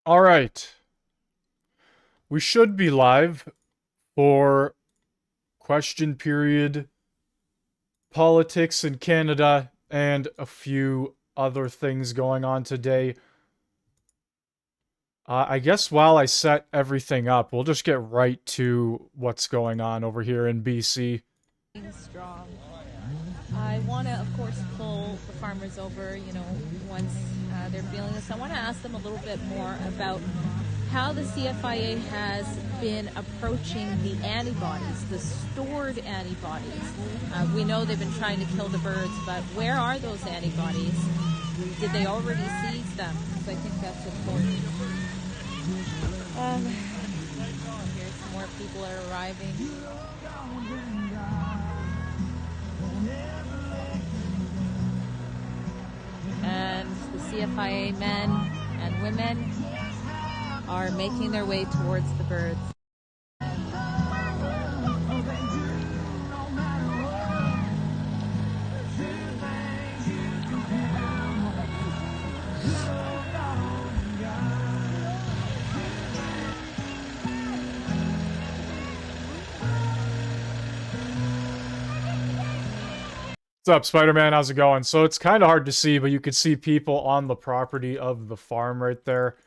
All right. We should be live for question period, politics in Canada, and a few other things going on today. I guess while I set everything up, we'll just get right to what's going on over here in BC. Strong. I want to, of course, pull the farmers over, once they're feeling this. I want to ask them a little bit more about how the CFIA has been approaching the antibodies, the stored antibodies. We know they've been trying to kill the birds, but where are those antibodies? Did they already seize them? So I think that's important. Here's some more people are arriving. And the CFIA men and women are making their way towards the birds. What's up, Spider-Man? How's it going? So it's kind of hard to see, but you could see people on the property of the farm right there.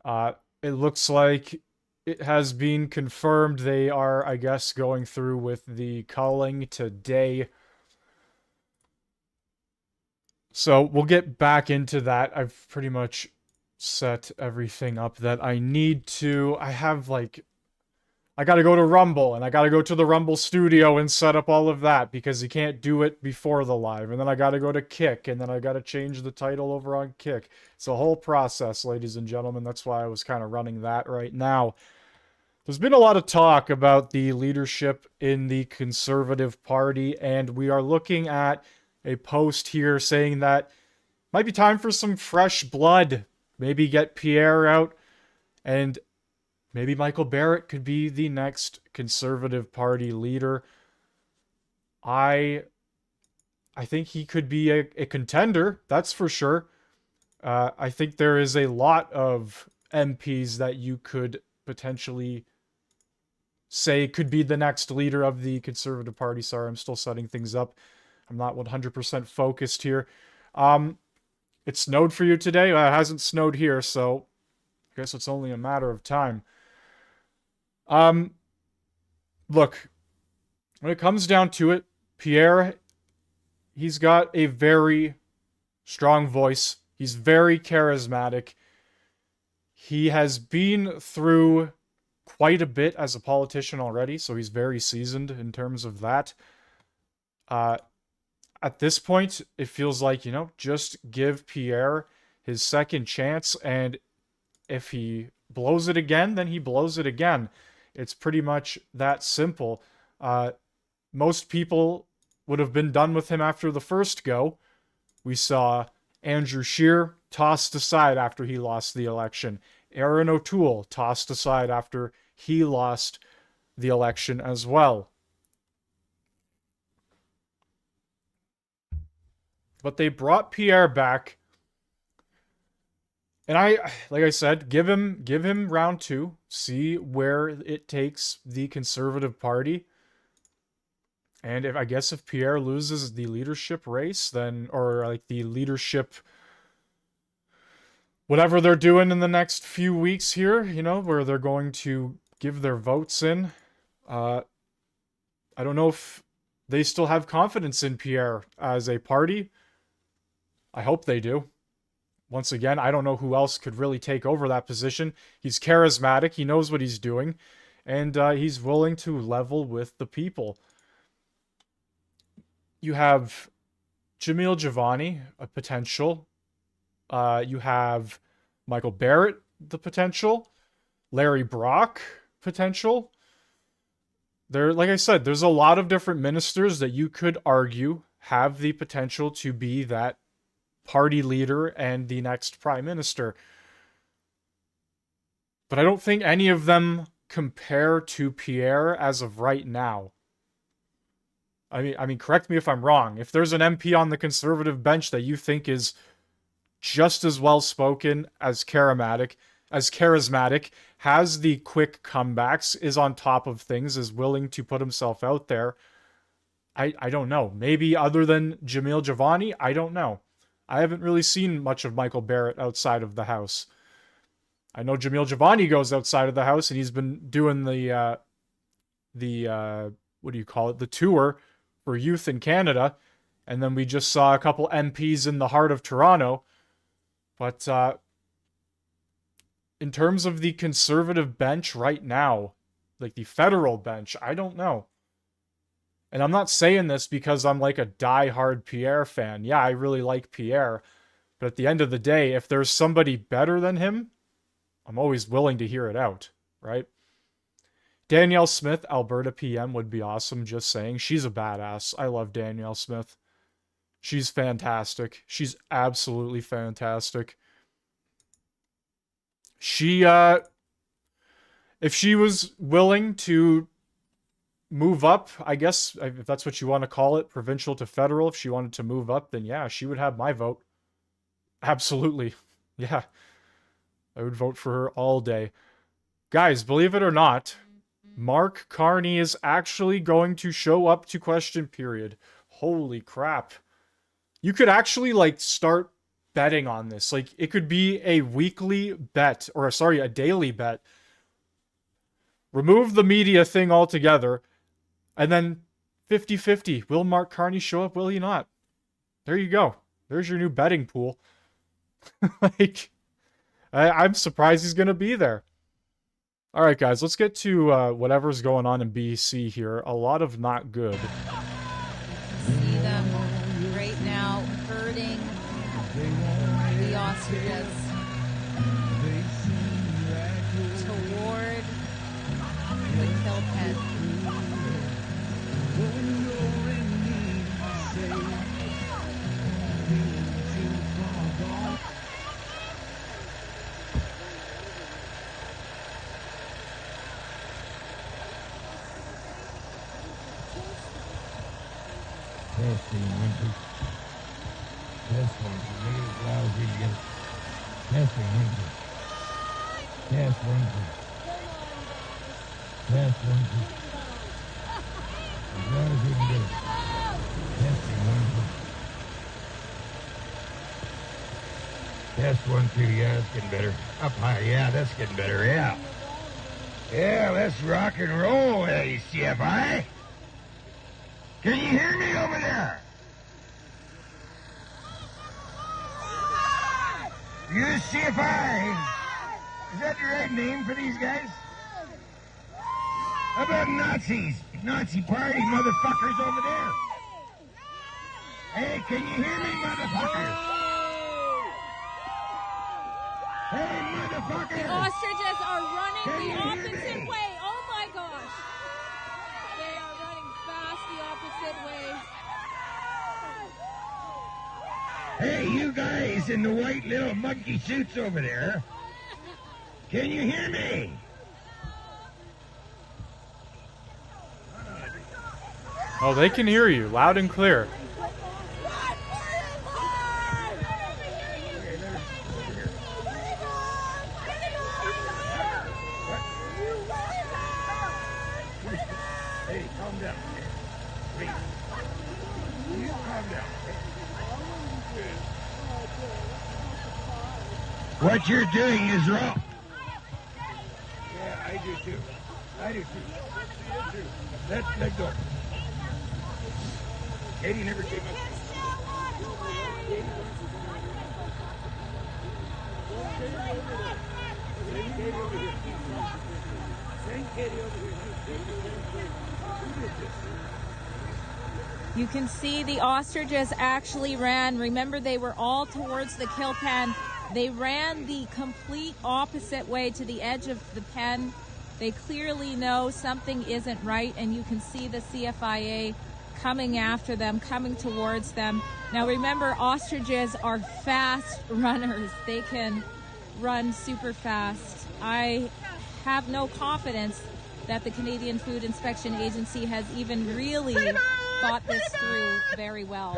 It looks like it has been confirmed they are, I guess, going through with the culling today. So we'll get back into that. I've pretty much set everything up that I need to. I gotta go to Rumble, and I gotta go to the Rumble studio and set up all of that, because you can't do it before the live. And then I gotta go to Kick, and then I gotta change the title over on Kick. It's a whole process, ladies and gentlemen. That's why I was kind of running that right now. There's been a lot of talk about the leadership in the Conservative Party, and we are looking at a post here saying that might be time for some fresh blood. Maybe get Pierre out, and maybe Michael Barrett could be the next Conservative Party leader. I think he could be a contender, that's for sure. I think there is a lot of MPs that you could potentially say could be the next leader of the Conservative Party. Sorry, I'm still setting things up. I'm not 100% focused here. It snowed for you today? It hasn't snowed here, so I guess it's only a matter of time. Look, when it comes down to it, Pierre, he's got a very strong voice. He's very charismatic. He has been through quite a bit as a politician already, so he's very seasoned in terms of that. At this point, it feels like, just give Pierre his second chance, and if he blows it again, then he blows it again. It's pretty much that simple. Most people would have been done with him after the first go. We saw Andrew Scheer tossed aside after he lost the election. Aaron O'Toole tossed aside after he lost the election as well. But they brought Pierre back. And like I said, give him round two. See where it takes the Conservative Party. And if Pierre loses the leadership race, then, or like the leadership, whatever they're doing in the next few weeks here, where they're going to give their votes in. I don't know if they still have confidence in Pierre as a party. I hope they do. Once again, I don't know who else could really take over that position. He's charismatic, he knows what he's doing, and he's willing to level with the people. You have Jamil Giovanni, a potential. You have Michael Barrett, the potential. Larry Brock, potential. Like I said, there's a lot of different ministers that you could argue have the potential to be that party leader and the next prime minister. But I don't think any of them compare to Pierre as of right now. I mean, correct me if I'm wrong. If there's an MP on the Conservative bench that you think is just as well spoken as charismatic as charismatic, has the quick comebacks, is on top of things, is willing to put himself out there. I don't know. Maybe other than Jamil Giovanni, I don't know. I haven't really seen much of Michael Barrett outside of the house. I know Jamil Giovanni goes outside of the house, and he's been doing the what do you call it? The tour for youth in Canada. And then we just saw a couple MPs in the heart of Toronto. But in terms of the conservative bench right now, like the federal bench, I don't know. And I'm not saying this because I'm like a die-hard Pierre fan. Yeah, I really like Pierre. But at the end of the day, if there's somebody better than him, I'm always willing to hear it out, right? Danielle Smith, Alberta PM would be awesome, just saying. She's a badass. I love Danielle Smith. She's fantastic. She's absolutely fantastic. She, if she was willing to move up, I guess, if that's what you want to call it, provincial to federal, if she wanted to move up, then yeah, she would have my vote. Absolutely. Yeah. I would vote for her all day. Guys, believe it or not, Mark Carney is actually going to show up to question period. Holy crap. You could actually, like, start betting on this. Like, it could be a weekly bet, or sorry, a daily bet. Remove the media thing altogether, and then 50-50. Will Mark Carney show up? Will he not? There you go. There's your new betting pool. Like, I'm surprised he's going to be there. All right, guys, let's get to whatever's going on in BC here. A lot of not good. See them right now herding the ostriches toward the kill pen. Testing 1, 2. Test 1, 2. Make it as loud as you can get it. Testing 1, 2. Test 1, 2. Test 1, 2. As loud as you can get it. Testing 1, 2. Test 1, 2. Yeah, that's getting better. Up high. Yeah, that's getting better. Yeah. Yeah, let's rock and roll, CFI. Can you hear me over there? You CFI? Is that the right name for these guys? How about Nazis? Nazi party motherfuckers over there. Hey, can you hear me, motherfuckers? Hey, motherfuckers! The ostriches are running Can the you hear opposite me? way. Oh my gosh. They are running fast the opposite way. Hey, you guys in the white little monkey suits over there. Can you hear me? Oh, they can hear you loud and clear. Hey, calm down. Please. You calm down. What you're doing is wrong. Yeah, I do too. I do too. Let go. Katie never came up. Send Katie over here. Send Katie over here. You can see the ostriches actually ran. Remember, they were all towards the kill pen. They ran the complete opposite way to the edge of the pen. They clearly know something isn't right, and you can see the CFIA coming after them, coming towards them. Now remember, ostriches are fast runners. They can run super fast. I have no confidence that the Canadian Food Inspection Agency has even really thought this through very well.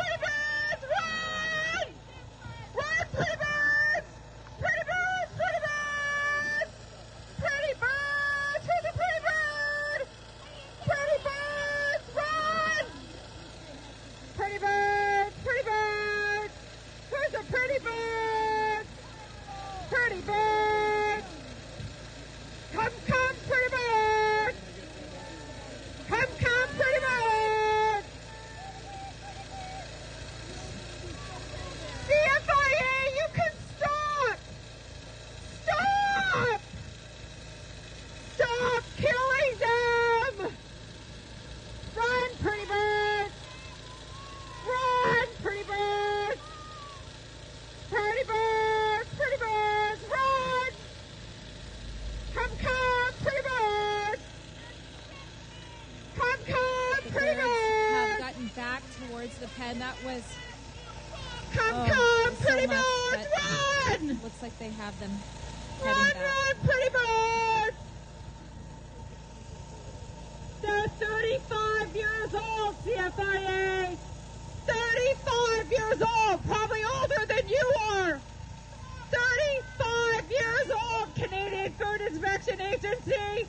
have them heading back. Pretty birds! They're 35 years old, CFIA! 35 years old, probably older than you are! 35 years old, Canadian Food Inspection Agency!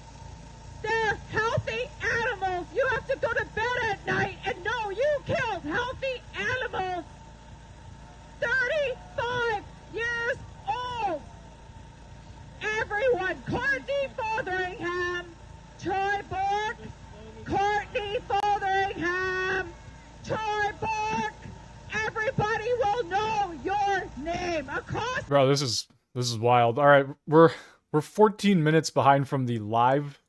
They're healthy animals! You have to go to bed at night and know you killed healthy animals! 35 years old! Everyone, Courtney Fotheringham, Troy Bork, Courtney Fotheringham, Troy Bork, everybody will know your name across. Bro, this is wild. All right, we're 14 minutes behind from the live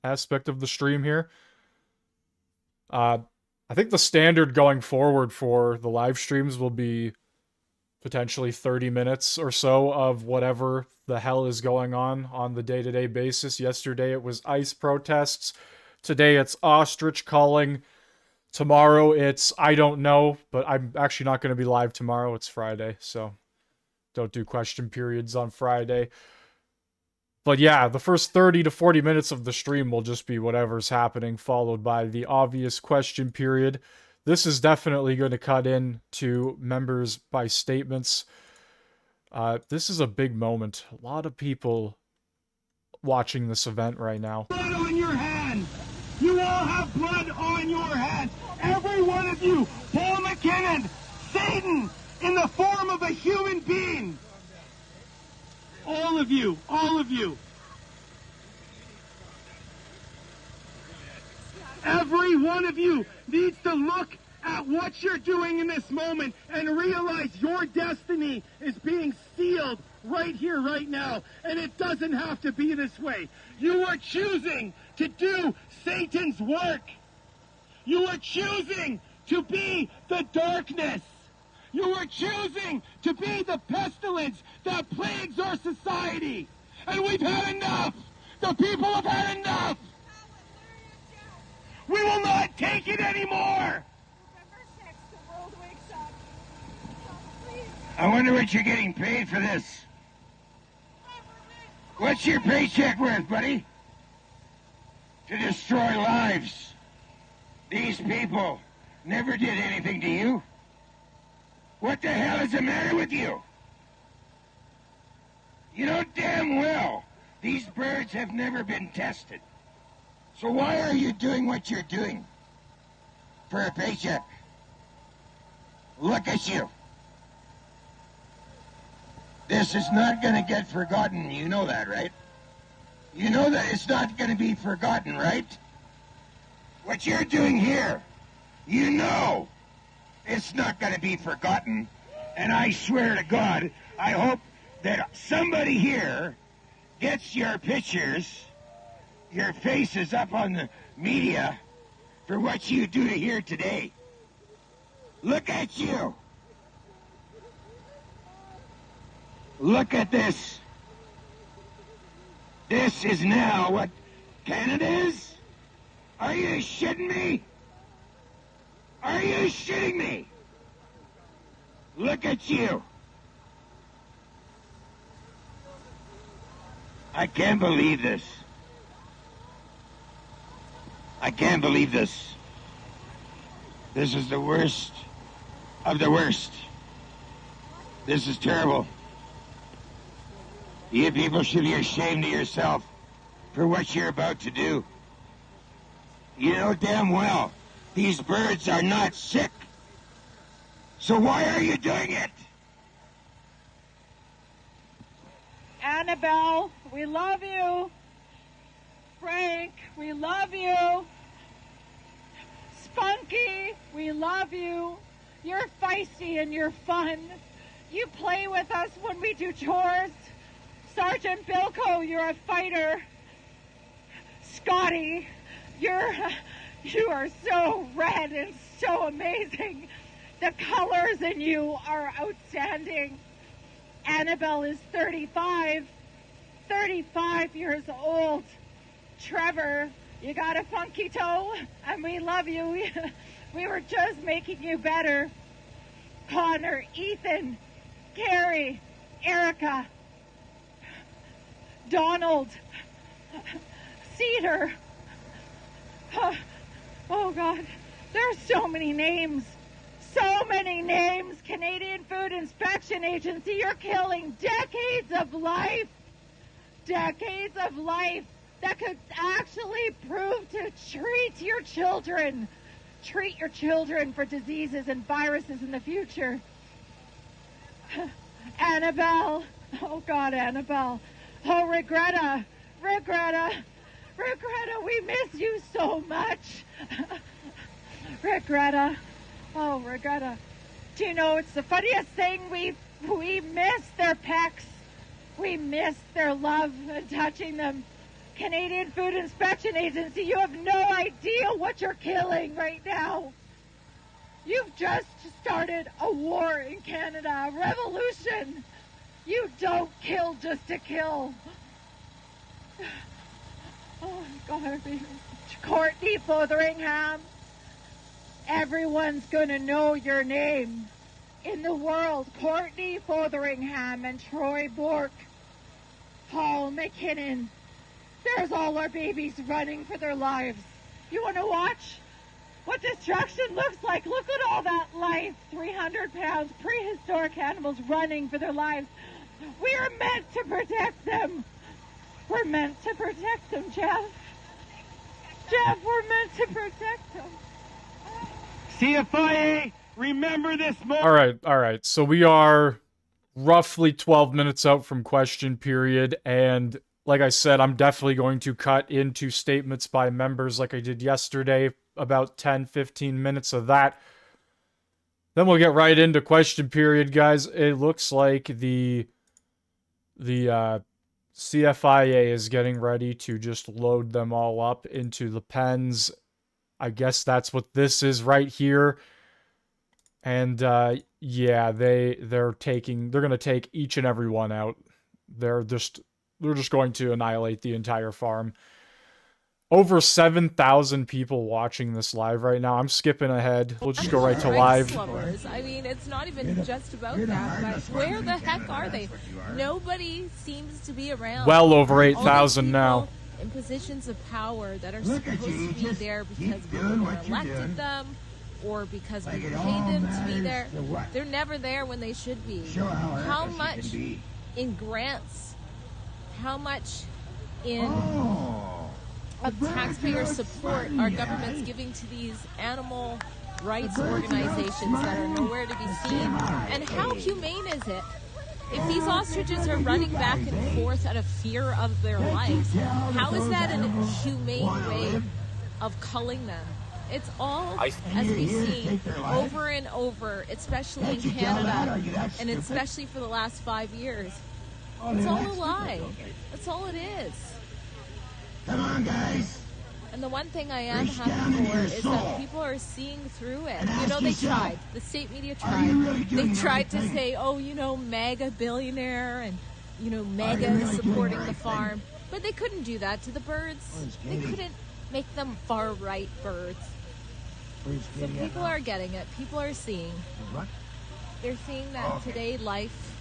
aspect of the stream here. I think the standard going forward for the live streams will be potentially 30 minutes or so of whatever the hell is going on the day-to-day basis. Yesterday it was ICE protests. Today it's Ostrich Culling. Tomorrow it's I don't know, but I'm actually not going to be live tomorrow. It's Friday, so don't do question periods on Friday. But yeah, the first 30 to 40 minutes of the stream will just be whatever's happening, followed by the obvious question period. This is definitely going to cut in to members by statements. This is a big moment. A lot of people watching this event right now. Blood on your hands! You all have blood on your hands! Every one of you! Paul McKinnon! Satan! In the form of a human being! All of you! All of you! Every one of you needs to look at what you're doing in this moment and realize your destiny is being sealed right here, right now. And it doesn't have to be this way. You are choosing to do Satan's work. You are choosing to be the darkness. You are choosing to be the pestilence that plagues our society. And we've had enough. The people have had enough. We will not take it anymore. I wonder what you're getting paid for this. What's your paycheck worth, buddy? To destroy lives. These people never did anything to you. What the hell is the matter with you? You know damn well these birds have never been tested. So why are you doing what you're doing? For a paycheck. Look at you. This is not going to get forgotten. You know that, right? You know that it's not going to be forgotten, right? What you're doing here, you know it's not going to be forgotten. And I swear to God, I hope that somebody here gets your pictures, your faces up on the media for what you do here today. Look at you. Look at this. This is now what Canada is? Are you shitting me? Are you shitting me? Look at you. I can't believe this. I can't believe this. This is the worst of the worst. This is terrible. You people should be ashamed of yourself for what you're about to do. You know damn well these birds are not sick. So why are you doing it? Annabelle, we love you. Frank, we love you. Spunky, we love you. You're feisty and you're fun. You play with us when we do chores. Sergeant Bilko, you're a fighter. Scotty, you are so red and so amazing. The colors in you are outstanding. Annabelle is 35 years old. Trevor, you got a funky toe, and we love you. We were just making you better. Connor, Ethan, Carrie, Erica, Donald, Cedar. Oh God, there are so many names. So many names. Canadian Food Inspection Agency, you're killing decades of life. Decades of life that could actually prove to treat your children. Treat your children for diseases and viruses in the future. Annabelle. Oh God, Annabelle. Oh, Regretta. Regretta. Regretta, we miss you so much. Regretta. Oh, Regretta. Do you know, it's the funniest thing, we miss their pecs. We miss their love and touching them. Canadian Food Inspection Agency, you have no idea what you're killing right now. You've just started a war in Canada, a revolution. You don't kill just to kill. Oh, God. Courtney Fotheringham. Everyone's going to know your name in the world. Courtney Fotheringham and Troy Bork. Paul McKinnon. There's all our babies running for their lives. You want to watch what destruction looks like? Look at all that life. 300 pounds, prehistoric animals running for their lives. We are meant to protect them. We're meant to protect them, Jeff. Jeff, we're meant to protect them. CFIA, remember this moment. All right. So we are roughly 12 minutes out from question period, and like I said, I'm definitely going to cut into statements by members like I did yesterday, about 10-15 minutes of that. Then we'll get right into question period, guys. It looks like the CFIA is getting ready to just load them all up into the pens. I guess that's what this is right here. And yeah, they're going to take each and every one out. They're just going to annihilate the entire farm. Over 7,000 people watching this live right now. I'm skipping ahead. We'll just go right to live. Lovers. I mean, it's not even just about that, but where the heck are they? Nobody seems to be around. Well over 8,000 now. In positions of power that are supposed to be there because we elected them or because we pay them to be there. They're never there when they should be. How much in grants, how much in of taxpayer support our government's giving to these animal rights organizations that are nowhere to be seen? And how humane is it? If these ostriches are running back and forth out of fear of their lives, how is that an humane way of culling them? It's all, as we see, over and over, especially in Canada, and especially for the last 5 years. It's all a lie. That's all it is. Come on, guys. And the one thing I am happy for is that people are seeing through it. You know, they tried. The state media tried. They tried to say, oh, you know, mega billionaire and, you know, mega supporting the farm. But they couldn't do that to the birds. They couldn't make them far-right birds. So people are getting it. People are seeing. They're seeing that today life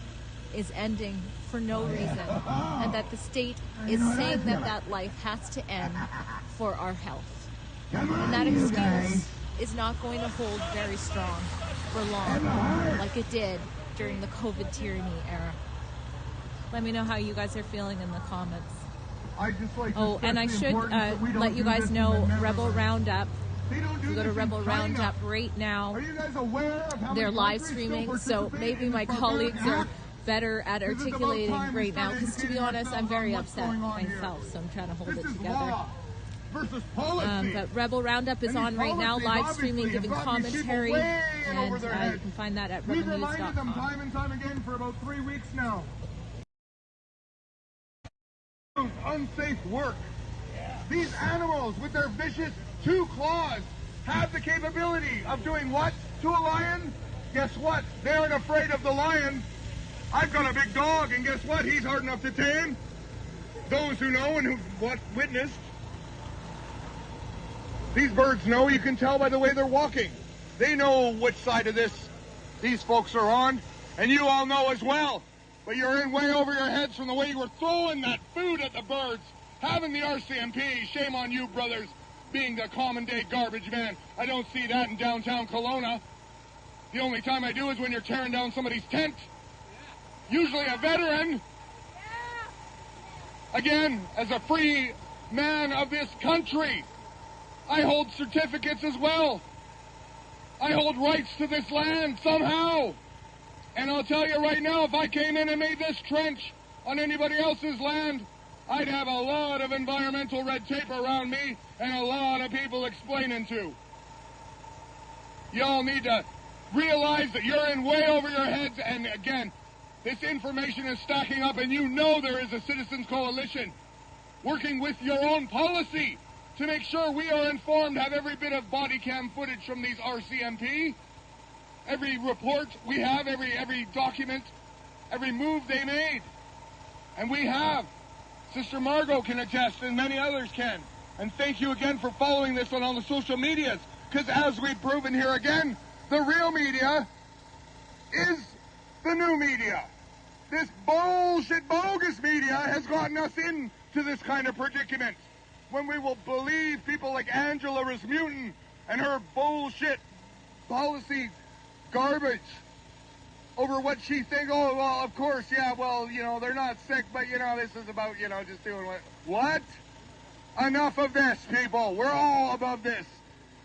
is ending for no reason, and that the state is saying that that life has to end for our health. And that excuse is not going to hold very strong for long, like it did during the COVID tyranny era. Let me know how you guys are feeling in the comments. Oh, and I should let you guys know Rebel Roundup. You go to Rebel Roundup right now. They're live streaming, so maybe my colleagues are better at articulating right now, because to be honest, I'm very upset myself, so I'm trying to hold it together. But Rebel Roundup is on right now, live streaming, giving commentary, and you can find that at rebelnews.com. Time and time again for about 3 weeks now. Unsafe work. These animals with their vicious 2 claws have the capability of doing what to a lion? Guess what? They aren't afraid of the lion. I've got a big dog, and guess what? He's hard enough to tame. Those who know and who've witnessed. These birds know, you can tell by the way they're walking. They know which side of this these folks are on, and you all know as well. But you're in way over your heads from the way you were throwing that food at the birds, having the RCMP. Shame on you, brothers, being the common day garbage man. I don't see that in downtown Kelowna. The only time I do is when you're tearing down somebody's tent. Usually a veteran. Again, as a free man of this country, I hold certificates as well. I hold rights to this land somehow. And I'll tell you right now, if I came in and made this trench on anybody else's land, I'd have a lot of environmental red tape around me and a lot of people explaining to. Y'all need to realize that you're in way over your heads, and again, this information is stacking up, and you know there is a citizens coalition working with your own policy to make sure we are informed, have every bit of body cam footage from these RCMP, every report we have, every document, every move they made. And we have. Sister Margot can attest, and many others can. And thank you again for following this on all the social medias, because as we've proven here again, the real media is the new media. This bullshit, bogus media has gotten us into this kind of predicament. When we will believe people like Angela Rasmussen and her bullshit policy garbage over what she thinks. Oh, well, of course, yeah, well, you know, they're not sick, but, you know, this is about, you know, just doing what? Enough of this, people. We're all above this.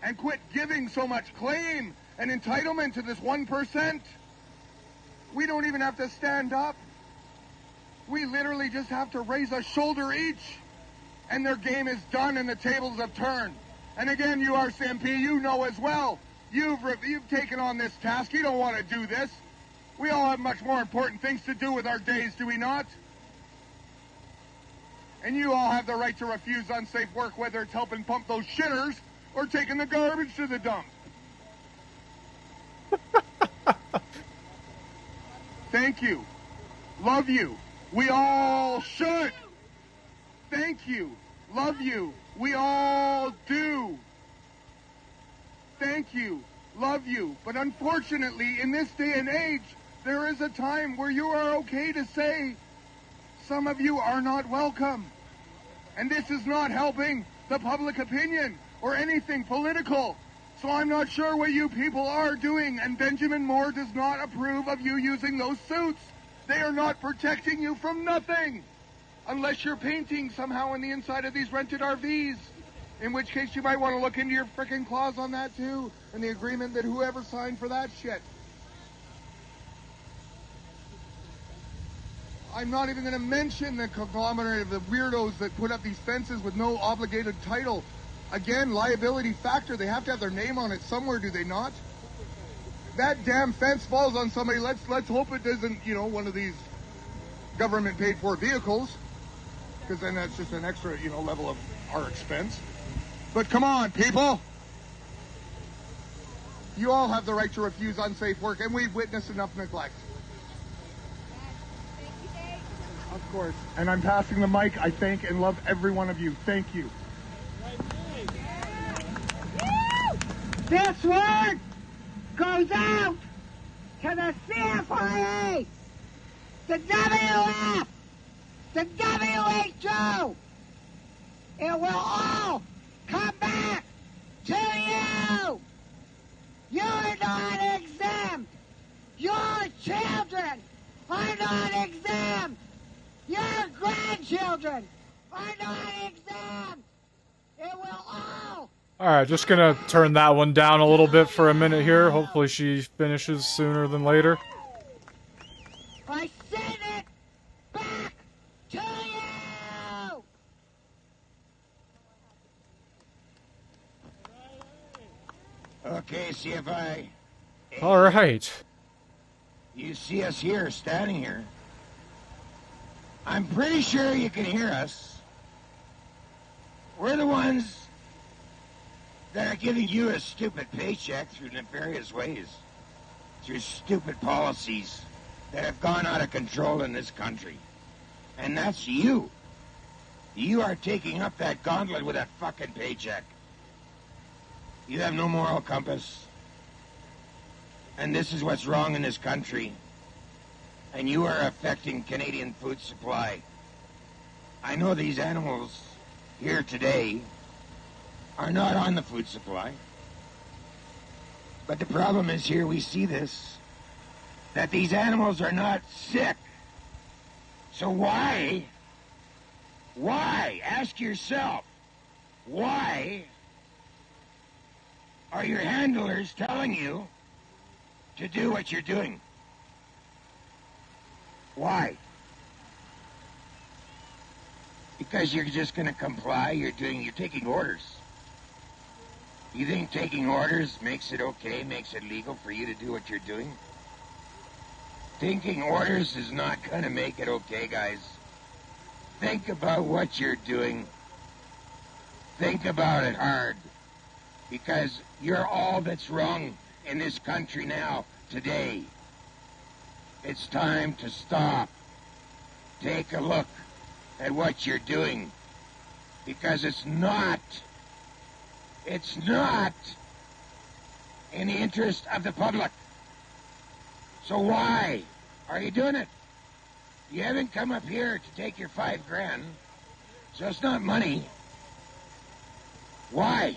And quit giving so much claim and entitlement to this 1%. We don't even have to stand up. We literally just have to raise a shoulder each. And their game is done and the tables have turned. And again, you RCMP, you know as well. You've taken on this task. You don't want to do this. We all have much more important things to do with our days, do we not? And you all have the right to refuse unsafe work, whether it's helping pump those shitters or taking the garbage to the dump. Thank you. Love you. We all should. Thank you. Love you. We all do. Thank you. Love you. But unfortunately, in this day and age, there is a time where you are okay to say, some of you are not welcome. And this is not helping the public opinion or anything political. So I'm not sure what you people are doing, and Benjamin Moore does not approve of you using those suits. They are not protecting you from nothing, unless you're painting somehow on the inside of these rented RVs, in which case you might want to look into your frickin' clause on that too, and the agreement that whoever signed for that shit. I'm not even going to mention the conglomerate of the weirdos that put up these fences with no obligated title. Again, liability factor. They have to have their name on it somewhere, do they not? That damn fence falls on somebody. Let's hope it isn't, you know, one of these government paid for vehicles, because then that's just an extra, you know, level of our expense. But come on, people. You all have the right to refuse unsafe work, and we've witnessed enough neglect. Of course. And I'm passing the mic. I thank and love every one of you. Thank you. This word goes out to the CFIA, the WF, the WHO. It will all come back to you. You're not exempt. Your children are not exempt. Your grandchildren are not exempt. It will all. Alright, just gonna turn that one down a little bit for a minute here. Hopefully she finishes sooner than later. I send it back to you! Okay, CFI. Alright. You see us here, standing here. I'm pretty sure you can hear us. We're the ones that are giving you a stupid paycheck through nefarious ways, through stupid policies that have gone out of control in this country. And that's you. You are taking up that gauntlet with that fucking paycheck. You have no moral compass. And this is what's wrong in this country. and you are affecting Canadian food supply. I know these animals here today are not on the food supply. But the problem is here, we see this, that these animals are not sick. So why, ask yourself, why are your handlers telling you to do what you're doing? Why? Because you're just going to comply, you're taking orders. You think taking orders makes it okay, makes it legal for you to do what you're doing? Taking orders is not going to make it okay, guys. Think about what you're doing. Think about it hard. Because you're all that's wrong in this country now, today. It's time to stop. Take a look at what you're doing. Because it's not in the interest of the public. So why are you doing it? You haven't come up here to take your $5,000, so it's not money. Why?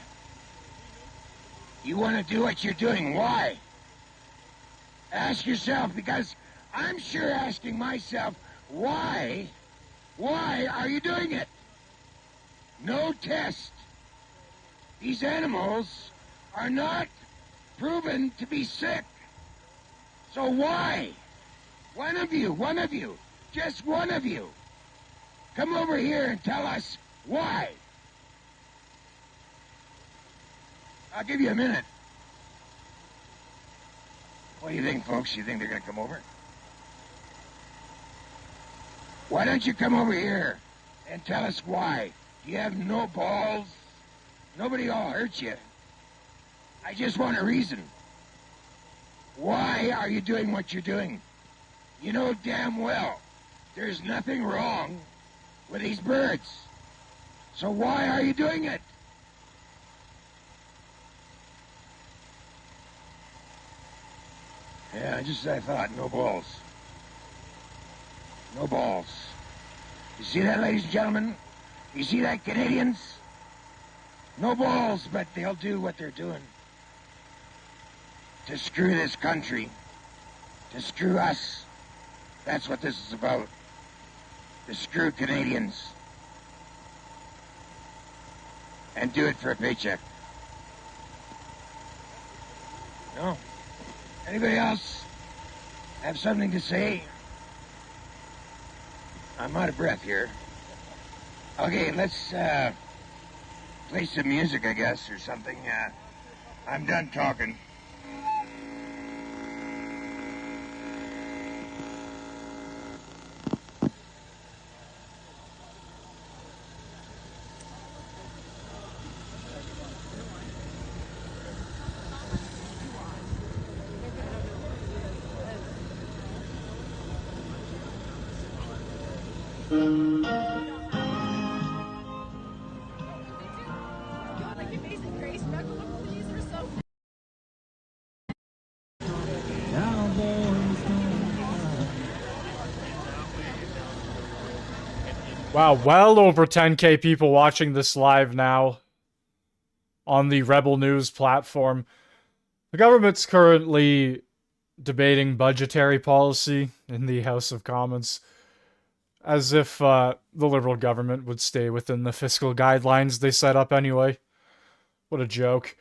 You want to do what you're doing. Why? Ask yourself, because I'm sure asking myself, why are you doing it? No test. These animals are not proven to be sick. So why? One of you, just one of you, come over here and tell us why. I'll give you a minute. What do you think, folks? You think they're going to come over? Why don't you come over here and tell us why? You have no balls. Nobody all hurt you. I just want a reason. Why are you doing what you're doing? You know damn well there's nothing wrong with these birds. So why are you doing it? Yeah, just as I thought, no balls. No balls. You see that, ladies and gentlemen? You see that, Canadians? No balls, but they'll do what they're doing. To screw this country. To screw us. That's what this is about. To screw Canadians. And do it for a paycheck. No? Anybody else have something to say? I'm out of breath here. Okay, let's play some music, I guess, or something. I'm done talking. Wow, well over 10K people watching this live now on the Rebel News platform. The government's currently debating budgetary policy in the House of Commons, as if the Liberal government would stay within the fiscal guidelines they set up anyway. What a joke.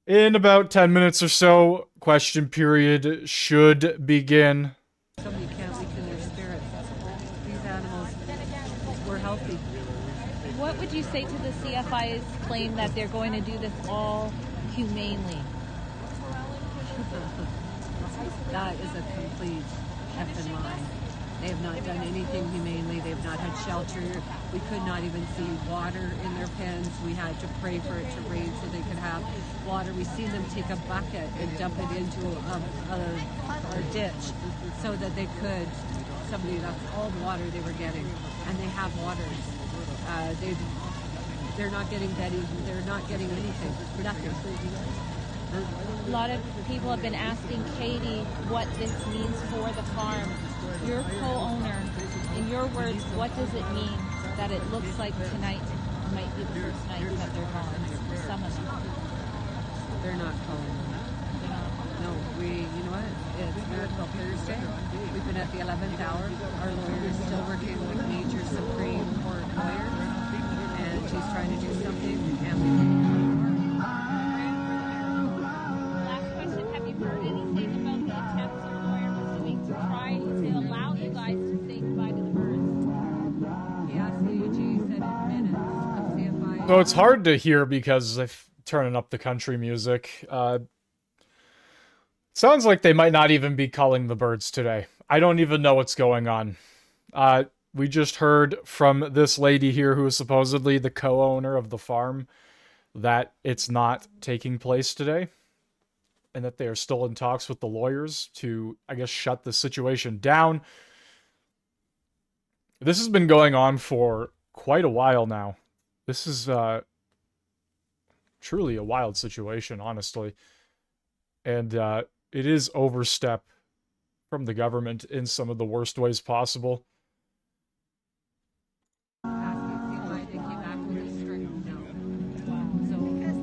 In about 10 minutes or so, question period should begin. Somebody can't weaken their spirit. These animals were healthy. What would you say to the CFI's claim that they're going to do this all humanely? That is a complete effing lie. They have not done anything humanely. They have not had shelter. We could not even see water in their pens. We had to pray for it to rain so they could have water. We seen them take a bucket and dump it into a ditch so that they could, that's all the water they were getting. And they have water. They're not getting bedding. They're not getting anything. Nothing. A lot of people have been asking Katie what this means for the farm. You're co-owner. In your words, what does it mean that it looks like tonight might be the first night that they're gone? Some of them. They're not calling. No, you know what? It's Miracle Thursday. We've been at the 11th hour. Our lawyer is still working with Major Supreme Court lawyers, and she's trying to do something, and we Last question, have you heard anything about the attempts your lawyer was doing to try to allow you guys to say goodbye to the birds? Yeah, CUG said in minutes of CFI. So it's hard to hear because I'm turning up the country music. Sounds like they might not even be culling the birds today. I don't even know what's going on. We just heard from this lady here who is supposedly the co-owner of the farm that it's not taking place today, and that they are still in talks with the lawyers to, I guess, shut the situation down. This has been going on for quite a while now. This is truly a wild situation, honestly. And it is overstep from the government in some of the worst ways possible.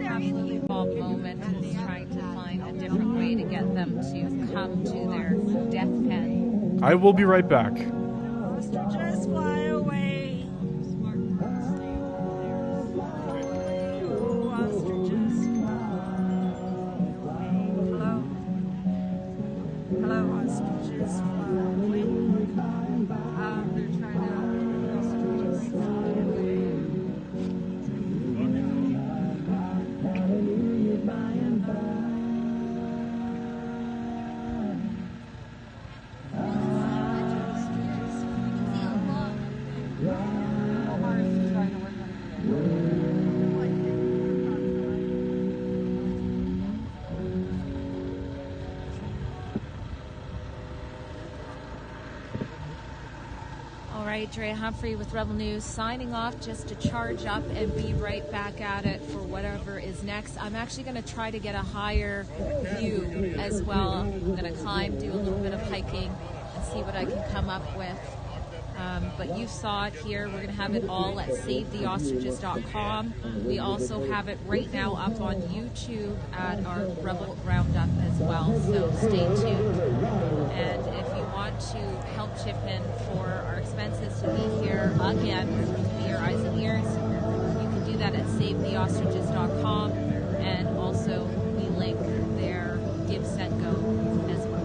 Absolutely Bob moment is trying to find a different way to get them to come to their death pen. I will be right back. Ostriches fly away. Ostriches Hello? ostriches fly away. They're trying to... Ostriches fly away. All right, Drea Humphrey with Rebel News signing off just to charge up and be right back at it for whatever is next. I'm actually going to try to get a higher view as well. I'm going to climb, do a little bit of hiking, and see what I can come up with. But you saw it here. We're going to have it all at SaveTheOstriches.com. We also have it right now up on YouTube at our Rebel Roundup as well. So stay tuned. And if you want to help chip in for our expenses to be here again, to be your eyes and ears, you can do that at SaveTheOstriches.com. And also, we link their Give, Send, Go as well.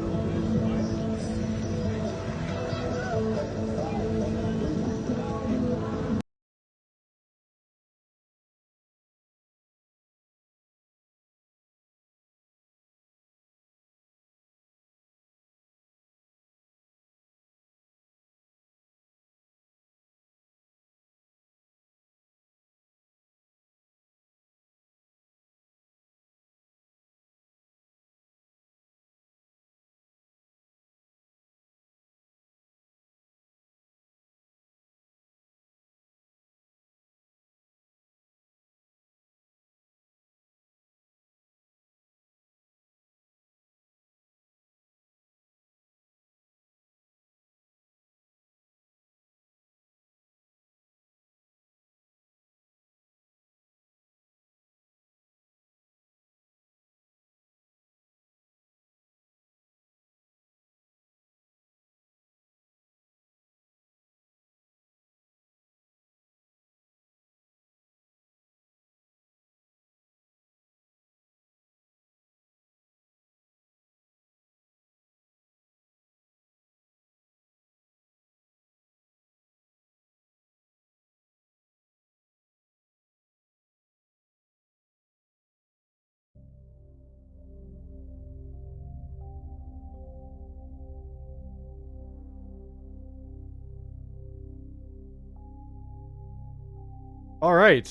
All right.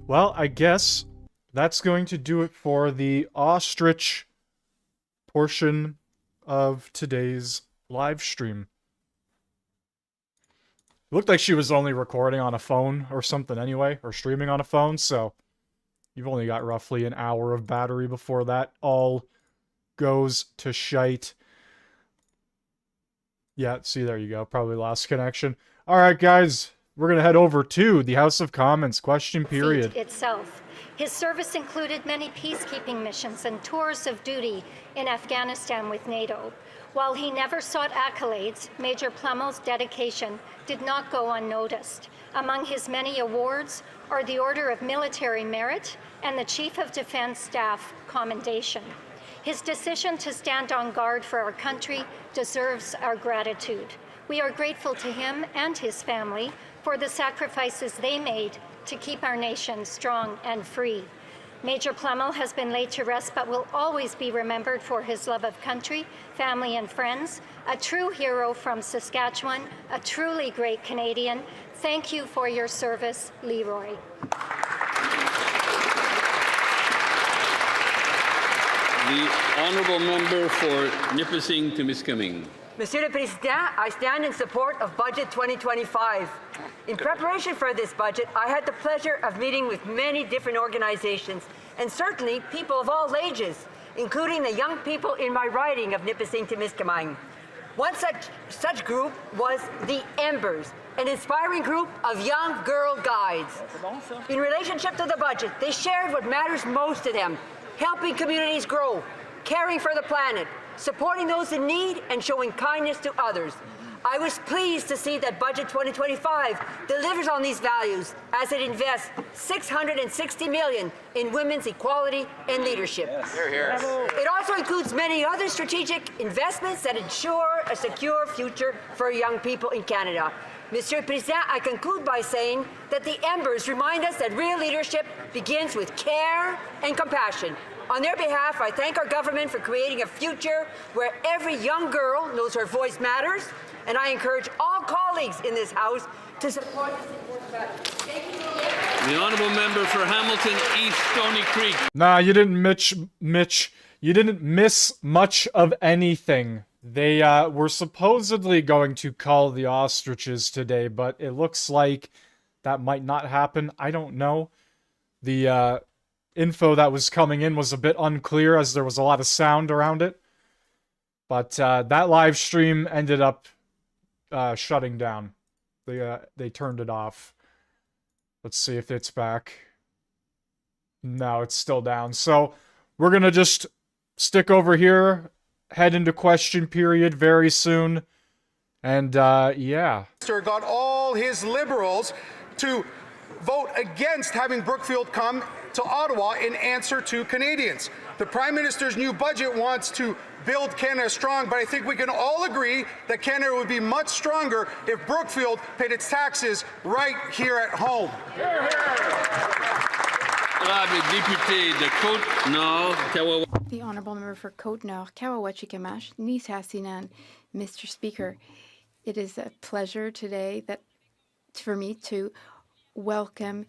Well, I guess that's going to do it for the Ostrich portion of today's live stream. It looked like she was only recording on a phone or something anyway, or streaming on a phone, so You've only got roughly an hour of battery before that all goes to shite. Yeah, see, there you go. Probably lost connection. All right, guys, we're going to head over to the House of Commons question period. Itself. His service included many peacekeeping missions and tours of duty in Afghanistan with NATO. While he never sought accolades, Major Plummel's dedication did not go unnoticed. Among his many awards are the Order of Military Merit and the Chief of Defense Staff Commendation. His decision to stand on guard for our country deserves our gratitude. We are grateful to him and his family for the sacrifices they made to keep our nation strong and free. Major Plummel has been laid to rest but will always be remembered for his love of country, family and friends, a true hero from Saskatchewan, a truly great Canadian. Thank you for your service, Leroy. The honourable member for Nipissing to Miskaming. Monsieur le Président, I stand in support of Budget 2025. In preparation for this budget, I had the pleasure of meeting with many different organizations and certainly people of all ages, including the young people in my riding of Nipissing to Miskaming. One such group was the Embers, an inspiring group of young girl guides. In relationship to the budget, they shared what matters most to them: helping communities grow, caring for the planet, supporting those in need, and showing kindness to others. I was pleased to see that Budget 2025 delivers on these values as it invests $660 million in women's equality and leadership. Yes. Hear, hear. It also includes many other strategic investments that ensure a secure future for young people in Canada. Monsieur le Président, I conclude by saying that the Embers remind us that real leadership begins with care and compassion. On their behalf, I thank our government for creating a future where every young girl knows her voice matters, and I encourage all colleagues in this House to support this important budget. Thank you. The honourable member for Hamilton East Stony Creek. Nah, you didn't Mitch. You didn't miss much of anything. They were supposedly going to call the ostriches today, but it looks like that might not happen. I don't know. The info that was coming in was a bit unclear as there was a lot of sound around it. But that live stream ended up shutting down. They turned it off. Let's see if it's back. No, it's still down. So we're going to just stick over here, head into question period very soon. And yeah. Got all his Liberals to vote against having Brookfield come to Ottawa in answer to Canadians. The Prime Minister's new budget wants to build Canada strong, but I think we can all agree that Canada would be much stronger if Brookfield paid its taxes right here at home. The Honourable Member for Côte-Nord, Kawawachi-Kamash, Nisasinan. Mr. Speaker, it is a pleasure today for me to welcome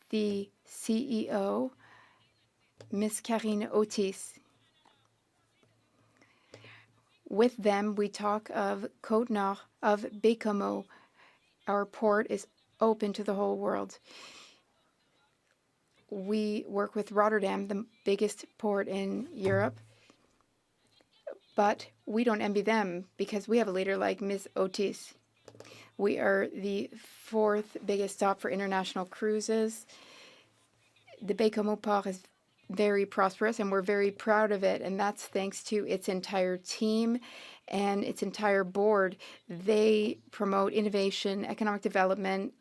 the CEO, Ms. Karine Otis. With them, we talk of Côte-Nord, of Bécomo. Our port is open to the whole world. We work with Rotterdam, the biggest port in Europe, but we don't envy them because we have a leader like Ms. Otis. We are the fourth biggest stop for international cruises. The Bécomo port is very prosperous, and we're very proud of it, and that's thanks to its entire team and its entire board. They promote innovation, economic development,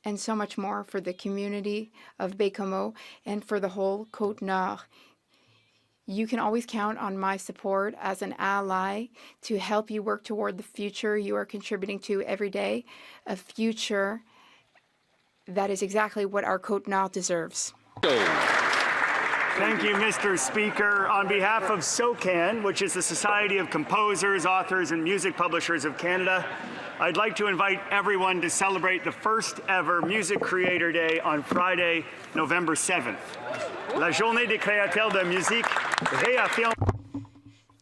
and so much more for the community of Bécomo and for the whole Côte-Nord. You can always count on my support as an ally to help you work toward the future you are contributing to every day, a future that is exactly what our Côte-Nord deserves. Thank you, Mr. Speaker. On behalf of SOCAN, which is the Society of Composers, Authors, and Music Publishers of Canada, I'd like to invite everyone to celebrate the first ever Music Creator Day on Friday, November 7th. La Journée des créateurs de musique réaffirme.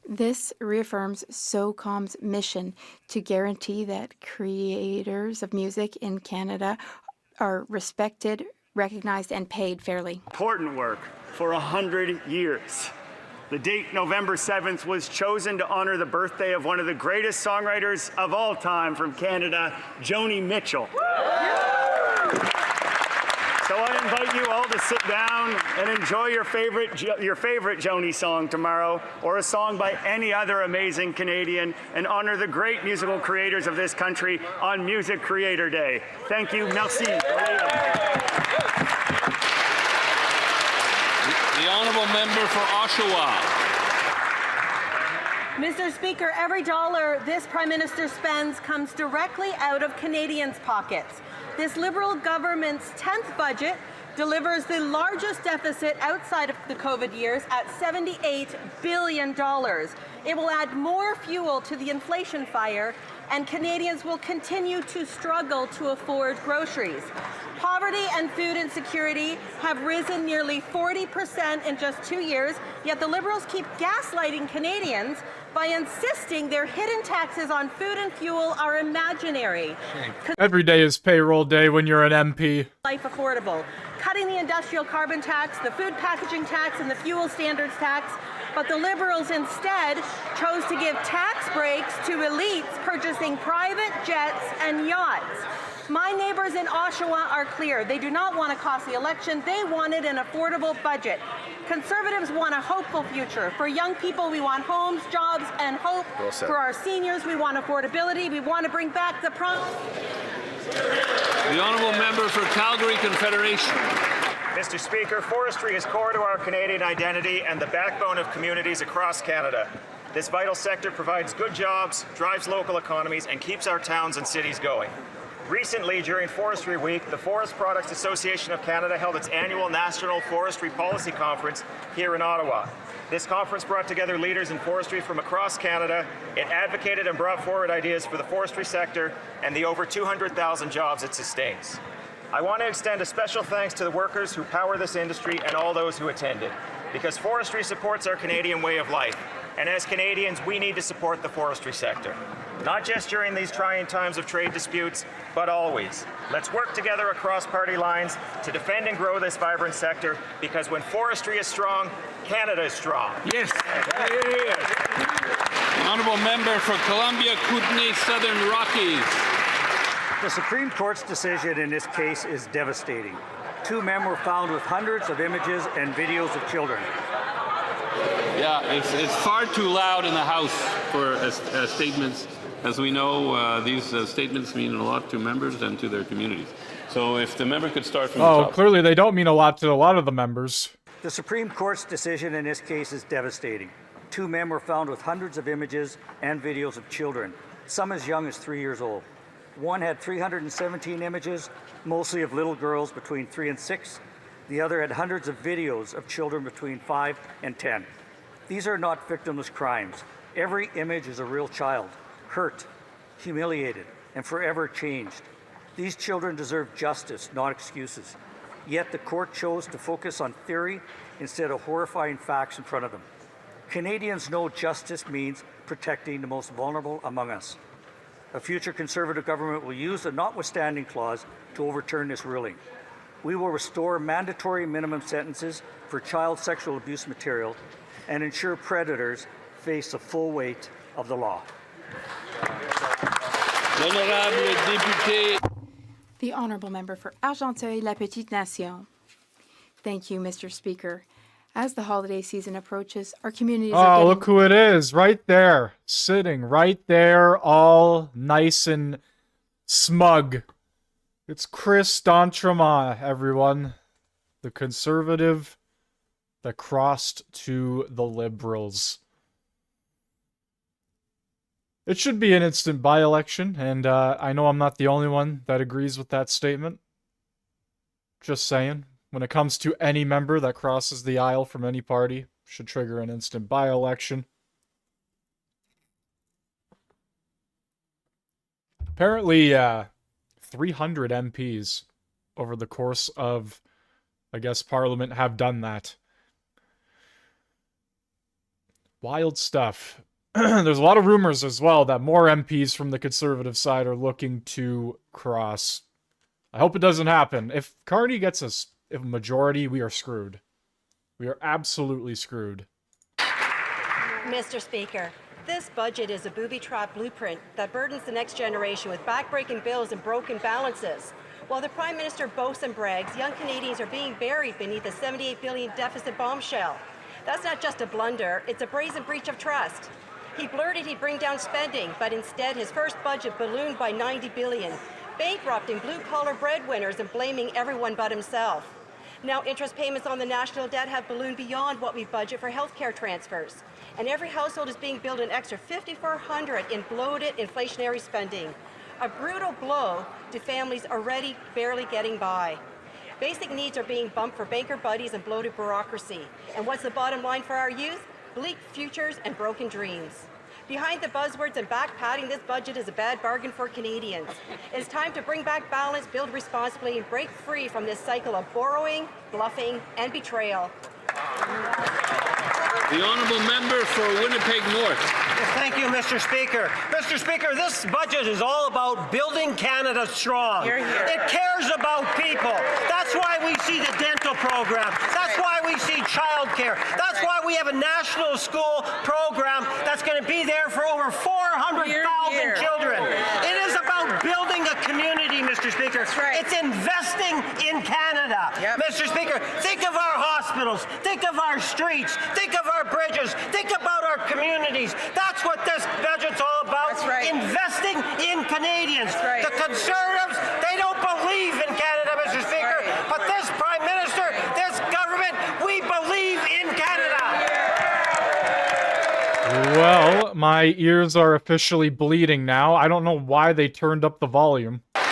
This reaffirms SOCOM's mission to guarantee that creators of music in Canada are respected, recognized and paid fairly. Important work for 100 years. The date November 7th was chosen to honor the birthday of one of the greatest songwriters of all time from Canada, Joni Mitchell. So I invite you all to sit down and enjoy your favorite Joni song tomorrow, or a song by any other amazing Canadian, and honor the great musical creators of this country on Music Creator Day. Thank you. Merci. The honourable member for Oshawa. Mr. Speaker, every dollar this Prime Minister spends comes directly out of Canadians' pockets. This Liberal government's 10th budget delivers the largest deficit outside of the COVID years at $78 billion. It will add more fuel to the inflation fire, and Canadians will continue to struggle to afford groceries. Poverty and food insecurity have risen nearly 40% in just 2 years, yet the Liberals keep gaslighting Canadians by insisting their hidden taxes on food and fuel are imaginary. Every day is payroll day when you're an MP. Life affordable. Cutting the industrial carbon tax, the food packaging tax, and the fuel standards tax. But the Liberals instead chose to give tax breaks to elites purchasing private jets and yachts. My neighbors in Oshawa are clear. They do not want a costly election. They wanted an affordable budget. Conservatives want a hopeful future. For young people, we want homes, jobs, and hope. Well said. For our seniors, we want affordability. We want to bring back the The honourable member for Calgary Confederation. Mr. Speaker, forestry is core to our Canadian identity and the backbone of communities across Canada. This vital sector provides good jobs, drives local economies, and keeps our towns and cities going. Recently, during Forestry Week, the Forest Products Association of Canada held its annual National Forestry Policy Conference here in Ottawa. This conference brought together leaders in forestry from across Canada. It advocated and brought forward ideas for the forestry sector and the over 200,000 jobs it sustains. I want to extend a special thanks to the workers who power this industry and all those who attended, because forestry supports our Canadian way of life. And as Canadians, we need to support the forestry sector. Not just during these trying times of trade disputes, but always. Let's work together across party lines to defend and grow this vibrant sector, because when forestry is strong, Canada is strong. Yes. Honourable member for Columbia, Kootenay, Southern Rockies. The Supreme Court's decision in this case is devastating. 2 men were found with hundreds of images and videos of children. Yeah, it's far too loud in the House for statements. As we know, these statements mean a lot to members and to their communities. So if the member could start from the top. Clearly they don't mean a lot to a lot of the members. The Supreme Court's decision in this case is devastating. 2 men were found with hundreds of images and videos of children, some as young as 3 years old. One had 317 images, mostly of little girls between 3 and 6. The other had hundreds of videos of children between 5 and 10. These are not victimless crimes. Every image is a real child, hurt, humiliated, and forever changed. These children deserve justice, not excuses. Yet the court chose to focus on theory instead of horrifying facts in front of them. Canadians know justice means protecting the most vulnerable among us. A future Conservative government will use the notwithstanding clause to overturn this ruling. We will restore mandatory minimum sentences for child sexual abuse material and ensure predators face the full weight of the law. The Honourable Member for Argenteuil-La Petite Nation. Thank you, Mr. Speaker. As the holiday season approaches, our communities are getting... Oh, look who it is, right there. Sitting right there, all nice and smug. It's Chris D'Entremont, everyone. The Conservative that crossed to the Liberals. It should be an instant by-election, and I know I'm not the only one that agrees with that statement. Just saying. When it comes to any member that crosses the aisle from any party, should trigger an instant by-election. Apparently, 300 MPs over the course of, I guess, Parliament have done that. Wild stuff. There's a lot of rumors as well that more MPs from the Conservative side are looking to cross. I hope it doesn't happen. If Carney gets a majority, we are screwed. We are absolutely screwed. Mr. Speaker, this budget is a booby-trap blueprint that burdens the next generation with back-breaking bills and broken balances. While the Prime Minister boasts and brags, young Canadians are being buried beneath a $78 billion deficit bombshell. That's not just a blunder, it's a brazen breach of trust. He blurted he'd bring down spending, but instead his first budget ballooned by $90 billion, bankrupting blue-collar breadwinners and blaming everyone but himself. Now interest payments on the national debt have ballooned beyond what we budget for healthcare transfers. And every household is being billed an extra $5,400 in bloated inflationary spending. A brutal blow to families already barely getting by. Basic needs are being bumped for banker buddies and bloated bureaucracy. And what's the bottom line for our youth? Bleak futures and broken dreams. Behind the buzzwords and back-patting, this budget is a bad bargain for Canadians. It's time to bring back balance, build responsibly, and break free from this cycle of borrowing, bluffing, and betrayal. The honourable member for Winnipeg North. Thank you, Mr. Speaker. Mr. Speaker, this budget is all about building Canada strong. Hear, hear. It cares about people. That's why we see the dental program. That's why we see childcare. That's why we have a national school program that's going to be there for over 400,000 children. It is about building a community, Mr. Speaker. It's investing in Canada. Mr. Speaker, think of our hospitals. Think of our streets. Think of our bridges. Think about our communities. That's what this budget's all about. Investing in Canadians. The Conservatives, they don't believe in Canada, Mr. Speaker. But this Prime Minister, this government, we believe in Canada. Well, my ears are officially bleeding now. I don't know why they turned up the volume. 6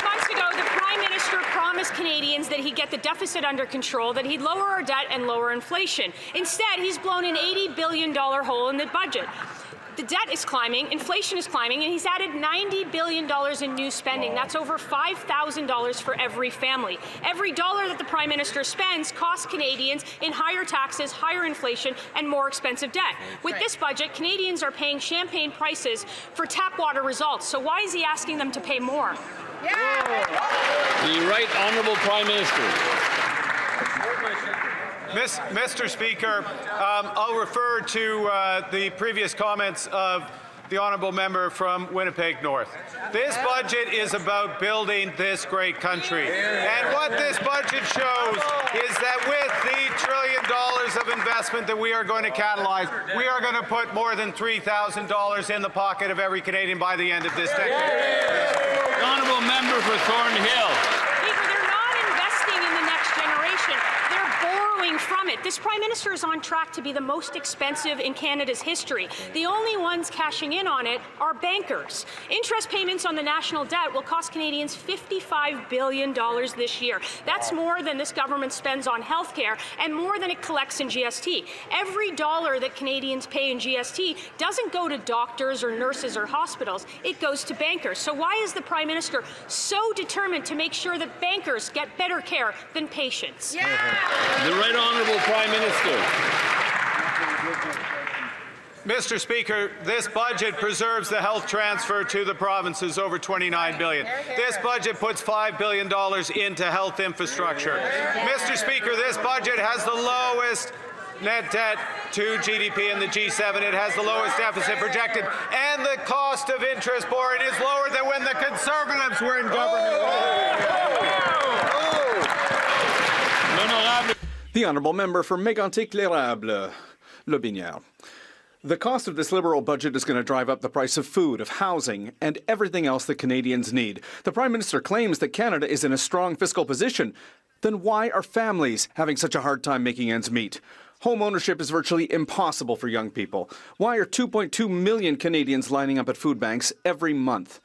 months ago, the Prime Minister promised Canadians that he'd get the deficit under control, that he'd lower our debt and lower inflation. Instead, he's blown an $80 billion hole in the budget. The debt is climbing, inflation is climbing, and he's added $90 billion in new spending. That's over $5,000 for every family. Every dollar that the Prime Minister spends costs Canadians in higher taxes, higher inflation, and more expensive debt. With this budget, Canadians are paying champagne prices for tap water results. So why is he asking them to pay more? The Right Honourable Prime Minister. Mr. Speaker, I'll refer to the previous comments of the honourable member from Winnipeg North. This budget is about building this great country. And what this budget shows is that with the $1 trillion of investment that we are going to catalyze, we are going to put more than $3,000 in the pocket of every Canadian by the end of this decade. The honourable member for Thornhill. Speaker, they're not investing in the next generation. They're borrowing from it. This Prime Minister is on track to be the most expensive in Canada's history. The only ones cashing in on it are bankers. Interest payments on the national debt will cost Canadians $55 billion this year. That's more than this government spends on healthcare and more than it collects in GST. Every dollar that Canadians pay in GST doesn't go to doctors or nurses or hospitals. It goes to bankers. So why is the Prime Minister so determined to make sure that bankers get better care than patients? The Right Honourable Prime Minister. Mr. Speaker, this budget preserves the health transfer to the provinces, over $29 billion. This budget puts $5 billion into health infrastructure. Mr. Speaker, this budget has the lowest net debt to GDP in the G7. It has the lowest deficit projected, and the cost of interest borrowing is lower than when the Conservatives were in government. The honourable member for Mégantic-L'Érable, Le Binière. The cost of this Liberal budget is going to drive up the price of food, of housing, and everything else that Canadians need. The Prime Minister claims that Canada is in a strong fiscal position. Then why are families having such a hard time making ends meet? Home ownership is virtually impossible for young people. Why are 2.2 million Canadians lining up at food banks every month?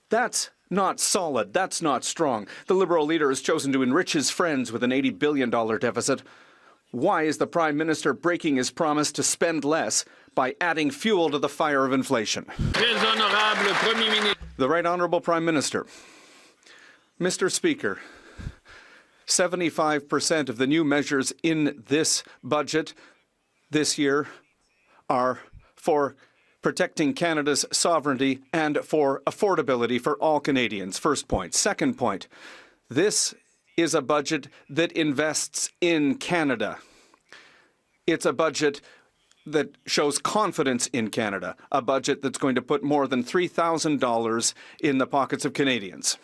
That's not solid. That's not strong. The Liberal leader has chosen to enrich his friends with an $80 billion deficit. Why is the Prime Minister breaking his promise to spend less by adding fuel to the fire of inflation? The Right Honourable Prime Minister. Mr. Speaker, 75% of the new measures in this budget this year are for protecting Canada's sovereignty and for affordability for all Canadians. First point. Second point, this is a budget that invests in Canada. It's a budget that shows confidence in Canada, a budget that's going to put more than $3,000 in the pockets of Canadians.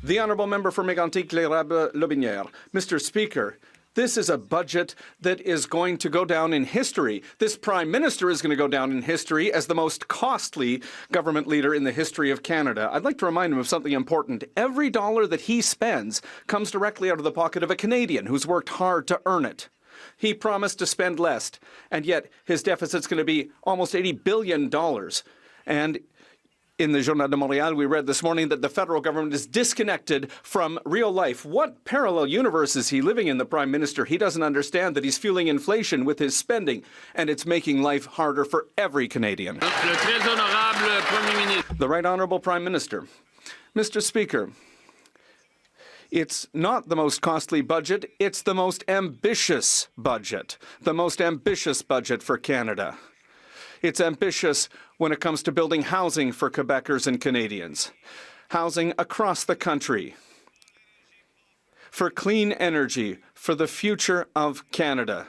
The Honourable Member for Mégantic-L'Érable-Lobinière. Mr. Speaker, this is a budget that is going to go down in history. This Prime Minister is going to go down in history as the most costly government leader in the history of Canada. I'd like to remind him of something important. Every dollar that he spends comes directly out of the pocket of a Canadian who's worked hard to earn it. He promised to spend less, and yet his deficit's going to be almost $80 billion. And in the Journal de Montréal, we read this morning that the federal government is disconnected from real life. What parallel universe is he living in, the Prime Minister? He doesn't understand that he's fueling inflation with his spending, and it's making life harder for every Canadian. The Right Honourable Prime Minister. Mr. Speaker, it's not the most costly budget, it's the most ambitious budget. The most ambitious budget for Canada. It's ambitious when it comes to building housing for Quebecers and Canadians. Housing across the country. For clean energy, for the future of Canada.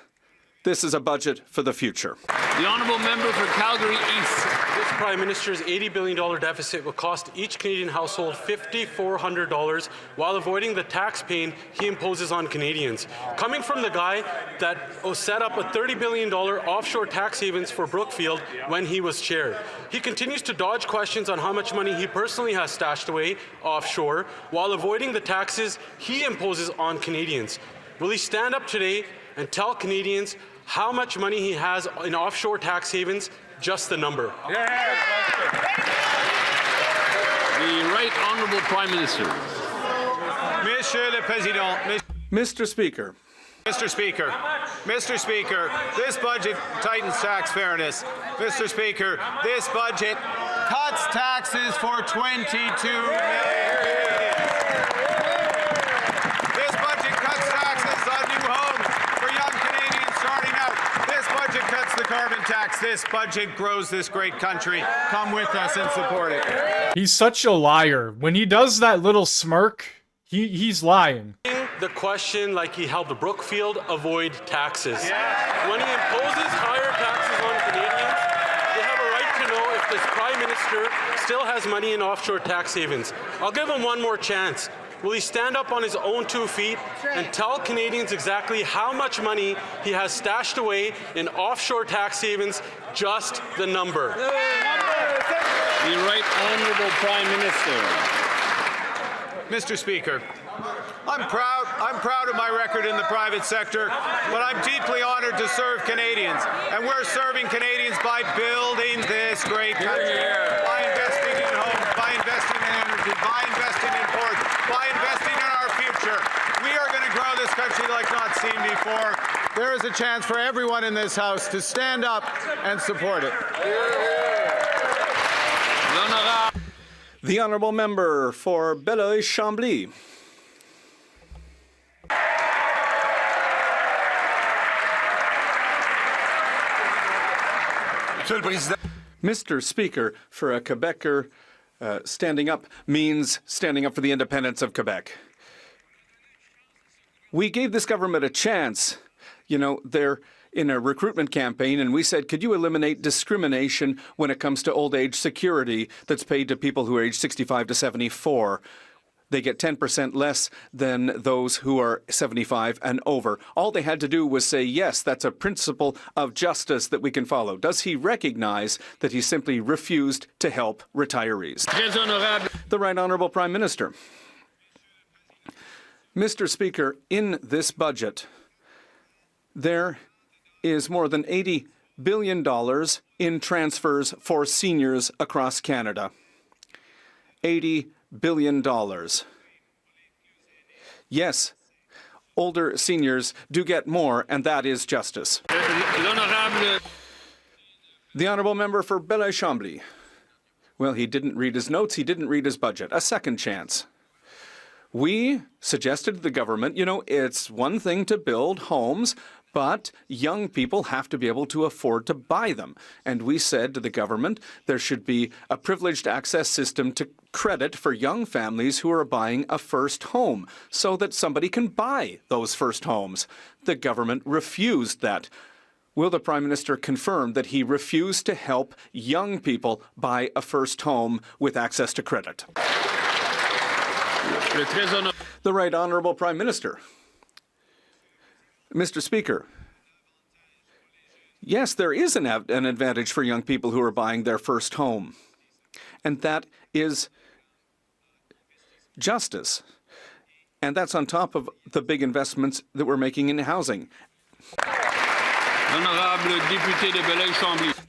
This is a budget for the future. The Honourable Member for Calgary East. This Prime Minister's $80 billion deficit will cost each Canadian household $5,400 while avoiding the tax pain he imposes on Canadians. Coming from the guy that set up a $30 billion offshore tax havens for Brookfield when he was chair. He continues to dodge questions on how much money he personally has stashed away offshore while avoiding the taxes he imposes on Canadians. Will he stand up today and tell Canadians how much money he has in offshore tax havens? Just the number. The Right Honourable Prime Minister. Monsieur le Président. Mr. Speaker. Mr. Speaker, Mr. Speaker, this budget tightens tax fairness. Mr. Speaker, this budget cuts taxes for 22 million Canadians. This budget cuts taxes on new homes for young Canadians starting out. This budget cuts the carbon tax. This budget grows this great country. Come with us and support it. He's such a liar. When he does that little smirk, he's lying. The question like he held the Brookfield, avoid taxes. When he imposes higher taxes on Canadians, they have a right to know if this Prime Minister still has money in offshore tax havens. I'll give him one more chance. Will he stand up on his own 2 feet and tell Canadians exactly how much money he has stashed away in offshore tax havens? Just the number. The Right Honourable Prime Minister. Mr. Speaker, I'm proud of my record in the private sector, but I'm deeply honored to serve Canadians. And we're serving Canadians by building this great country, by investing in homes, by investing in energy, by investing in ports, by investing in our future. We are going to grow this country like not seen before. There is a chance for everyone in this House to stand up and support it. The Honourable Member for Belleuil-Chambly. Mr. Speaker, for a Quebecer, standing up means standing up for the independence of Quebec. We gave this government a chance. You know, they're in a recruitment campaign, and we said, could you eliminate discrimination when it comes to old age security that's paid to people who are age 65 to 74? They get 10% less than those who are 75 and over. All they had to do was say, yes, that's a principle of justice that we can follow. Does he recognize that he simply refused to help retirees? The Right Honourable Prime Minister. Mr. Speaker, in this budget, there is more than $80 billion in transfers for seniors across Canada. $80 billion. Yes, older seniors do get more, and that is justice. The Honourable Member for Belleuil-Chambly. Well, he didn't read his notes, he didn't read his budget. A second chance. We suggested to the government, you know, it's one thing to build homes, but young people have to be able to afford to buy them. And we said to the government there should be a privileged access system to credit for young families who are buying a first home so that somebody can buy those first homes. The government refused that. Will the Prime Minister confirm that he refused to help young people buy a first home with access to credit? The Right Honourable Prime Minister. Mr. Speaker, yes, there is an advantage for young people who are buying their first home, and that is justice. And that's on top of the big investments that we're making in housing. The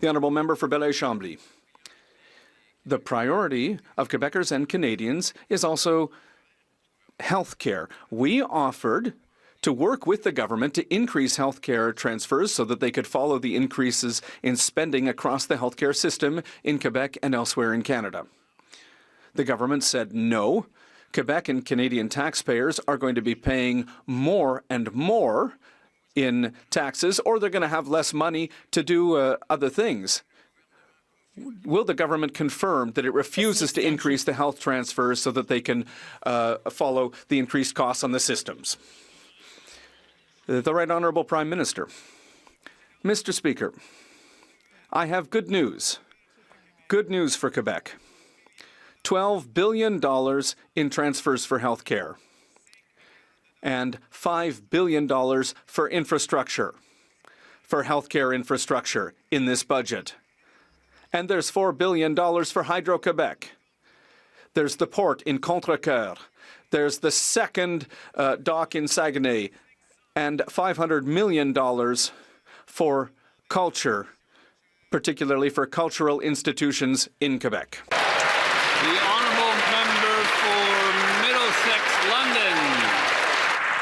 Honourable Member for Belleuil-Chambly. The priority of Quebecers and Canadians is also health care. We offered to work with the government to increase health care transfers so that they could follow the increases in spending across the health care system in Quebec and elsewhere in Canada. The government said no. Quebec and Canadian taxpayers are going to be paying more and more in taxes, or they're going to have less money to do other things. Will the government confirm that it refuses to increase the health transfers so that they can follow the increased costs on the systems? The Right Honourable Prime Minister. Mr. Speaker, I have good news. Good news for Quebec. $12 billion in transfers for health care and $5 billion for infrastructure, for health care infrastructure in this budget. And there's $4 billion for Hydro-Quebec. There's the port in Contrecoeur. There's the second dock in Saguenay. And $500 million for culture, particularly for cultural institutions in Quebec. The honourable member for Middlesex, London.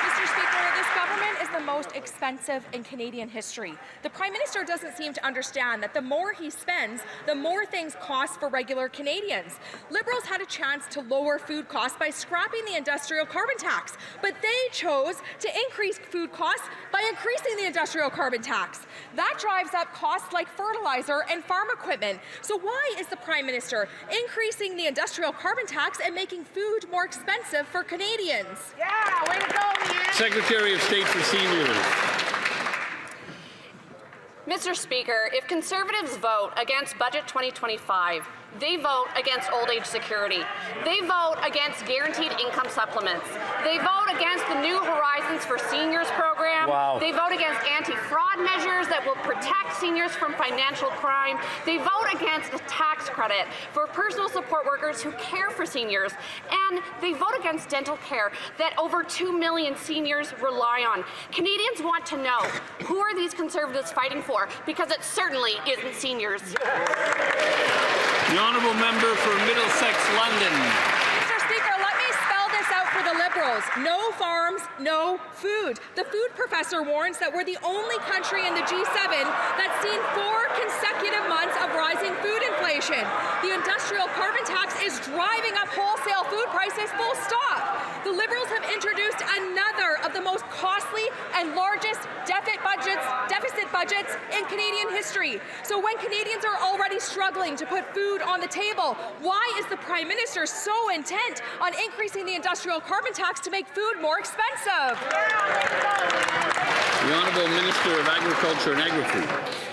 Mr. Speaker, this government is the most expensive in Canadian history. The Prime Minister doesn't seem to understand that the more he spends, the more things cost for regular Canadians. Liberals had a chance to lower food costs by scrapping the industrial carbon tax, but they chose to increase food costs by increasing the industrial carbon tax. That drives up costs like fertilizer and farm equipment. So why is the Prime Minister increasing the industrial carbon tax and making food more expensive for Canadians? Yeah, way to go, man. Secretary of State for Seniors. Mr. Speaker, if Conservatives vote against Budget 2025, they vote against old age security. They vote against guaranteed income supplements. They vote against the New Horizons for Seniors program. Wow. They vote against anti-fraud measures that will protect seniors from financial crime. They vote against a tax credit for personal support workers who care for seniors. And they vote against dental care that over 2 million seniors rely on. Canadians want to know, who are these Conservatives fighting for? Because it certainly isn't seniors. The honourable member for Middlesex, London. Mr. Speaker, let me spell this out for the Liberals. No farms, no food. The food professor warns that we're the only country in the G7 that's seen 4 consecutive months of rising food inflation. The industrial carbon tax is driving up wholesale food prices, full stop. The Liberals have introduced another of the most costly and largest deficit budgets in Canadian history. So when Canadians are already struggling to put food on the table, why is the Prime Minister so intent on increasing the industrial carbon tax to make food more expensive? The Honourable Minister of Agriculture and Agri-Food.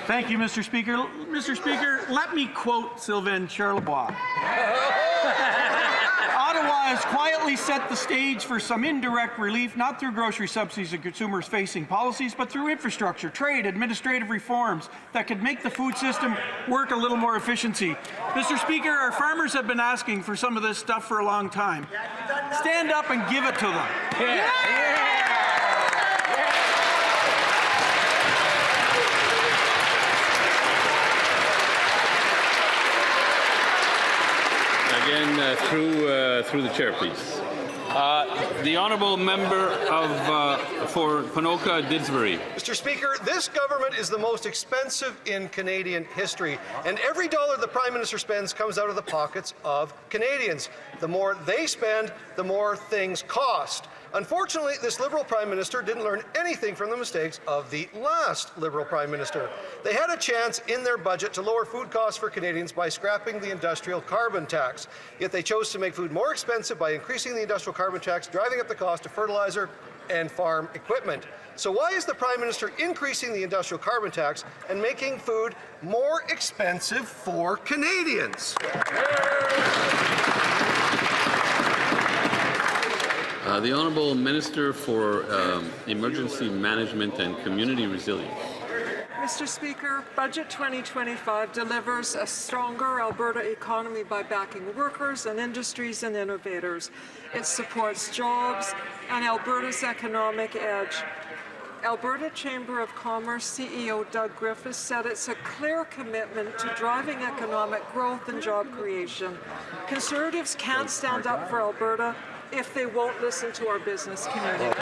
Thank you, Mr. Speaker. Mr. Speaker, let me quote Sylvain Charlebois. Ottawa has quietly set the stage for some indirect relief, not through grocery subsidies and consumers facing policies, but through infrastructure, trade, administrative reforms that could make the food system work a little more efficiency. Mr. Speaker, our farmers have been asking for some of this stuff for a long time. Stand up and give it to them. Again, through the chair, please. The honourable member for Ponoka-Didsbury. Mr. Speaker, this government is the most expensive in Canadian history, and every dollar the Prime Minister spends comes out of the pockets of Canadians. The more they spend, the more things cost. Unfortunately, this Liberal Prime Minister didn't learn anything from the mistakes of the last Liberal Prime Minister. They had a chance in their budget to lower food costs for Canadians by scrapping the industrial carbon tax. Yet they chose to make food more expensive by increasing the industrial carbon tax, driving up the cost of fertilizer and farm equipment. So why is the Prime Minister increasing the industrial carbon tax and making food more expensive for Canadians? The Honourable Minister for Emergency Management and Community Resilience. Mr. Speaker, Budget 2025 delivers a stronger Alberta economy by backing workers and industries and innovators. It supports jobs and Alberta's economic edge. Alberta Chamber of Commerce CEO Doug Griffiths said it's a clear commitment to driving economic growth and job creation. Conservatives can't stand up for Alberta if they won't listen to our business community.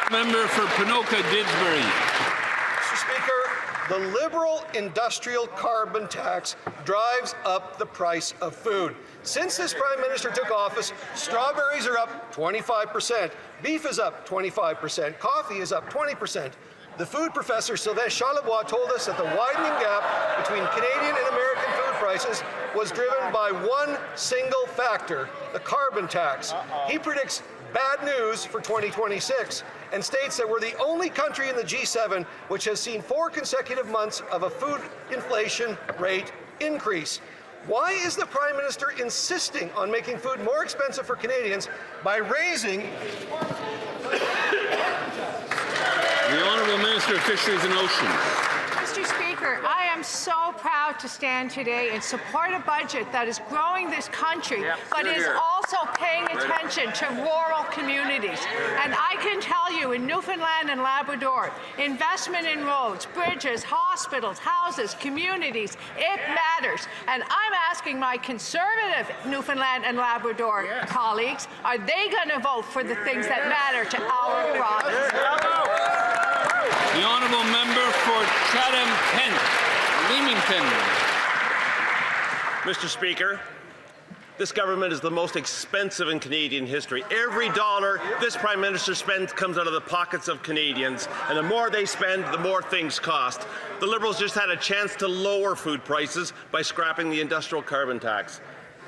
Member for Ponoka-Didsbury. Mr. Speaker, the Liberal industrial carbon tax drives up the price of food. Since this Prime Minister took office, strawberries are up 25%, beef is up 25%, coffee is up 20%. The food professor Sylvain Charlebois told us that the widening gap between Canadian and American food prices was driven by one single factor, the carbon tax. He predicts bad news for 2026 and states that we're the only country in the G7 which has seen 4 consecutive months of a food inflation rate increase. Why is the Prime Minister insisting on making food more expensive for Canadians by raising The Honourable Minister of Fisheries and Oceans. Mr. Speaker, I am so proud to stand today and support a budget that is growing this country, but is also paying attention to rural communities. And I can tell you, in Newfoundland and Labrador, investment in roads, bridges, hospitals, houses, communities, it matters. And I'm asking my Conservative Newfoundland and Labrador colleagues, are they going to vote for the things that matter to our province? The Honourable Member for Chatham-Kent, Leamington. Mr. Speaker, this government is the most expensive in Canadian history. Every dollar this Prime Minister spends comes out of the pockets of Canadians, and the more they spend, the more things cost. The Liberals just had a chance to lower food prices by scrapping the industrial carbon tax.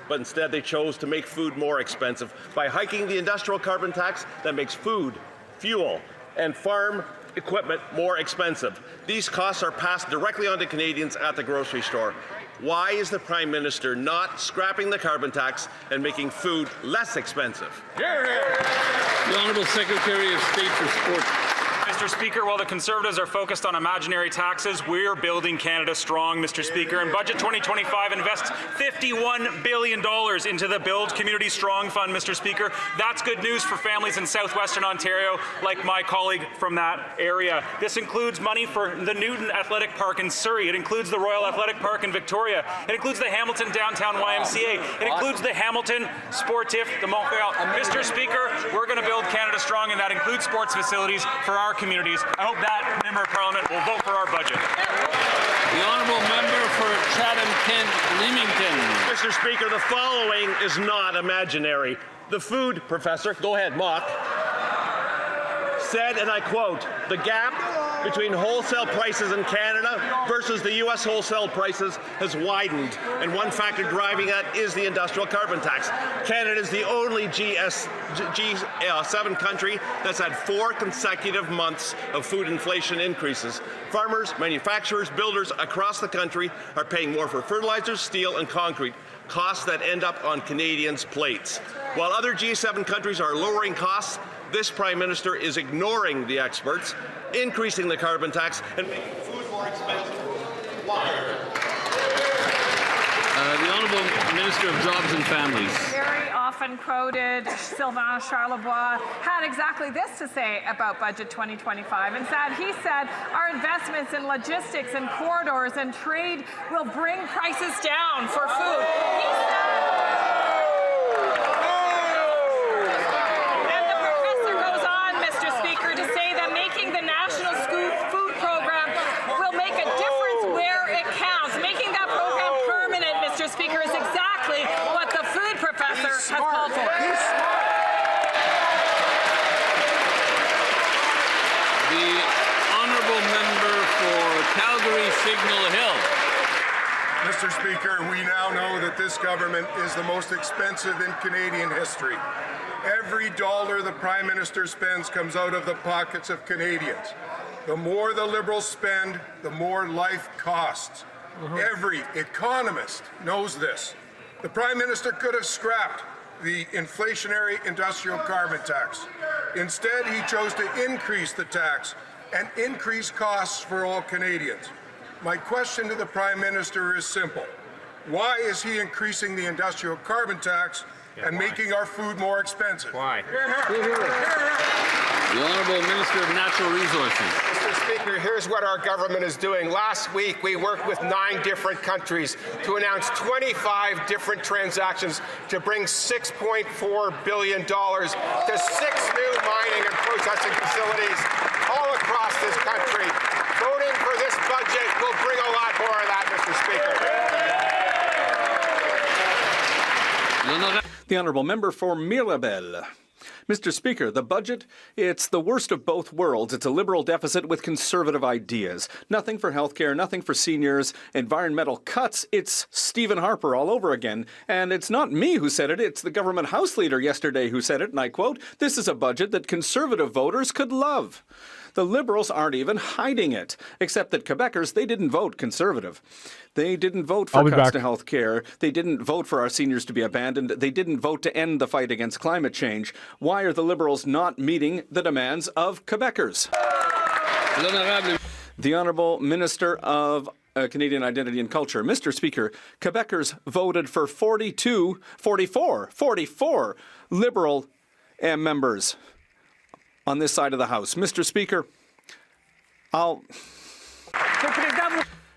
But instead they chose to make food more expensive by hiking the industrial carbon tax that makes food, fuel, and farm equipment more expensive. These costs are passed directly on to Canadians at the grocery store. Why is the Prime Minister not scrapping the carbon tax and making food less expensive? The Honourable Secretary of State for Sport. Mr. Speaker, while the Conservatives are focused on imaginary taxes, we're building Canada strong, Mr. Speaker. And Budget 2025 invests $51 billion into the Build Community Strong Fund, Mr. Speaker. That's good news for families in southwestern Ontario, like my colleague from that area. This includes money for the Newton Athletic Park in Surrey. It includes the Royal Athletic Park in Victoria. It includes the Hamilton Downtown YMCA. It includes the Hamilton Sportif de Montreal. Mr. Speaker, we're going to build Canada strong, and that includes sports facilities for our communities. I hope that Member of Parliament will vote for our budget. The Honourable Member for Chatham-Kent, Leamington. Mr. Speaker, the following is not imaginary. The food professor, go ahead, Mock, said, and I quote, "The gap between wholesale prices in Canada versus the U.S. wholesale prices has widened, and one factor driving that is the industrial carbon tax. Canada is the only G7 country that's had 4 consecutive months of food inflation increases. Farmers, manufacturers, builders across the country are paying more for fertilizers, steel, and concrete, costs that end up on Canadians' plates. While other G7 countries are lowering costs, this Prime Minister is ignoring the experts, increasing the carbon tax, and making food more expensive. Why? The Honourable Minister of Jobs and Families. Very often quoted Sylvain Charlebois had exactly this to say about Budget 2025. Instead, he said our investments in logistics and corridors and trade will bring prices down for food. Signal Hill. Mr. Speaker, we now know that this government is the most expensive in Canadian history. Every dollar the Prime Minister spends comes out of the pockets of Canadians. The more the Liberals spend, the more life costs. Every economist knows this. The Prime Minister could have scrapped the inflationary industrial carbon tax. Instead, he chose to increase the tax and increase costs for all Canadians. My question to the Prime Minister is simple. Why is he increasing the industrial carbon tax and making our food more expensive? Why? The Honourable Minister of Natural Resources. Mr. Speaker, here's what our government is doing. Last week, we worked with 9 different countries to announce 25 different transactions to bring $6.4 billion to 6 new mining and processing facilities all across this country. Voting for this budget will bring a lot more of that, Mr. Speaker. The Honourable Member for Mirabel. Mr. Speaker, the budget, it's the worst of both worlds. It's a Liberal deficit with Conservative ideas. Nothing for healthcare, nothing for seniors, environmental cuts. It's Stephen Harper all over again. And it's not me who said it, it's the government House Leader yesterday who said it, and I quote, "This is a budget that Conservative voters could love." The Liberals aren't even hiding it, except that Quebecers, they didn't vote Conservative. They didn't vote for cuts to health care. They didn't vote for our seniors to be abandoned. They didn't vote to end the fight against climate change. Why are the Liberals not meeting the demands of Quebecers? The Honourable Minister of Canadian Identity and Culture. Mr. Speaker, Quebecers voted for 44 Liberal members on this side of the House. Mr. Speaker,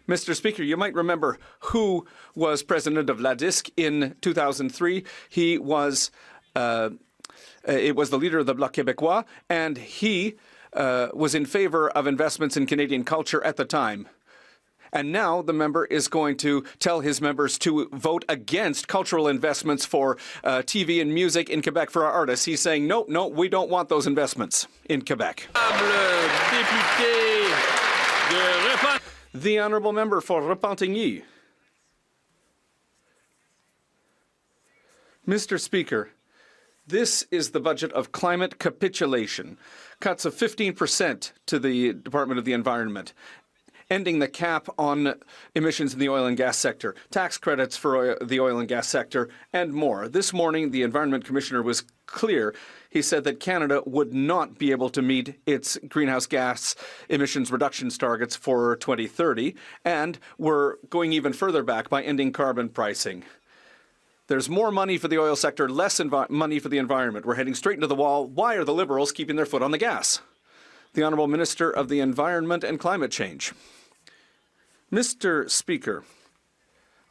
Mr. Speaker, you might remember who was president of LADISC in 2003. He was, it was the leader of the Bloc Québécois, and he was in favor of investments in Canadian culture at the time. And now the member is going to tell his members to vote against cultural investments for TV and music in Quebec for our artists. He's saying, no, we don't want those investments in Quebec. The Honourable Member for Repentigny. Mr. Speaker, this is the budget of climate capitulation. Cuts of 15% to the Department of the Environment. Ending the cap on emissions in the oil and gas sector, tax credits for the oil and gas sector, and more. This morning, the Environment Commissioner was clear. He said that Canada would not be able to meet its greenhouse gas emissions reductions targets for 2030, and we're going even further back by ending carbon pricing. There's more money for the oil sector, less money for the environment. We're heading straight into the wall. Why are the Liberals keeping their foot on the gas? The Honourable Minister of the Environment and Climate Change. Mr. Speaker,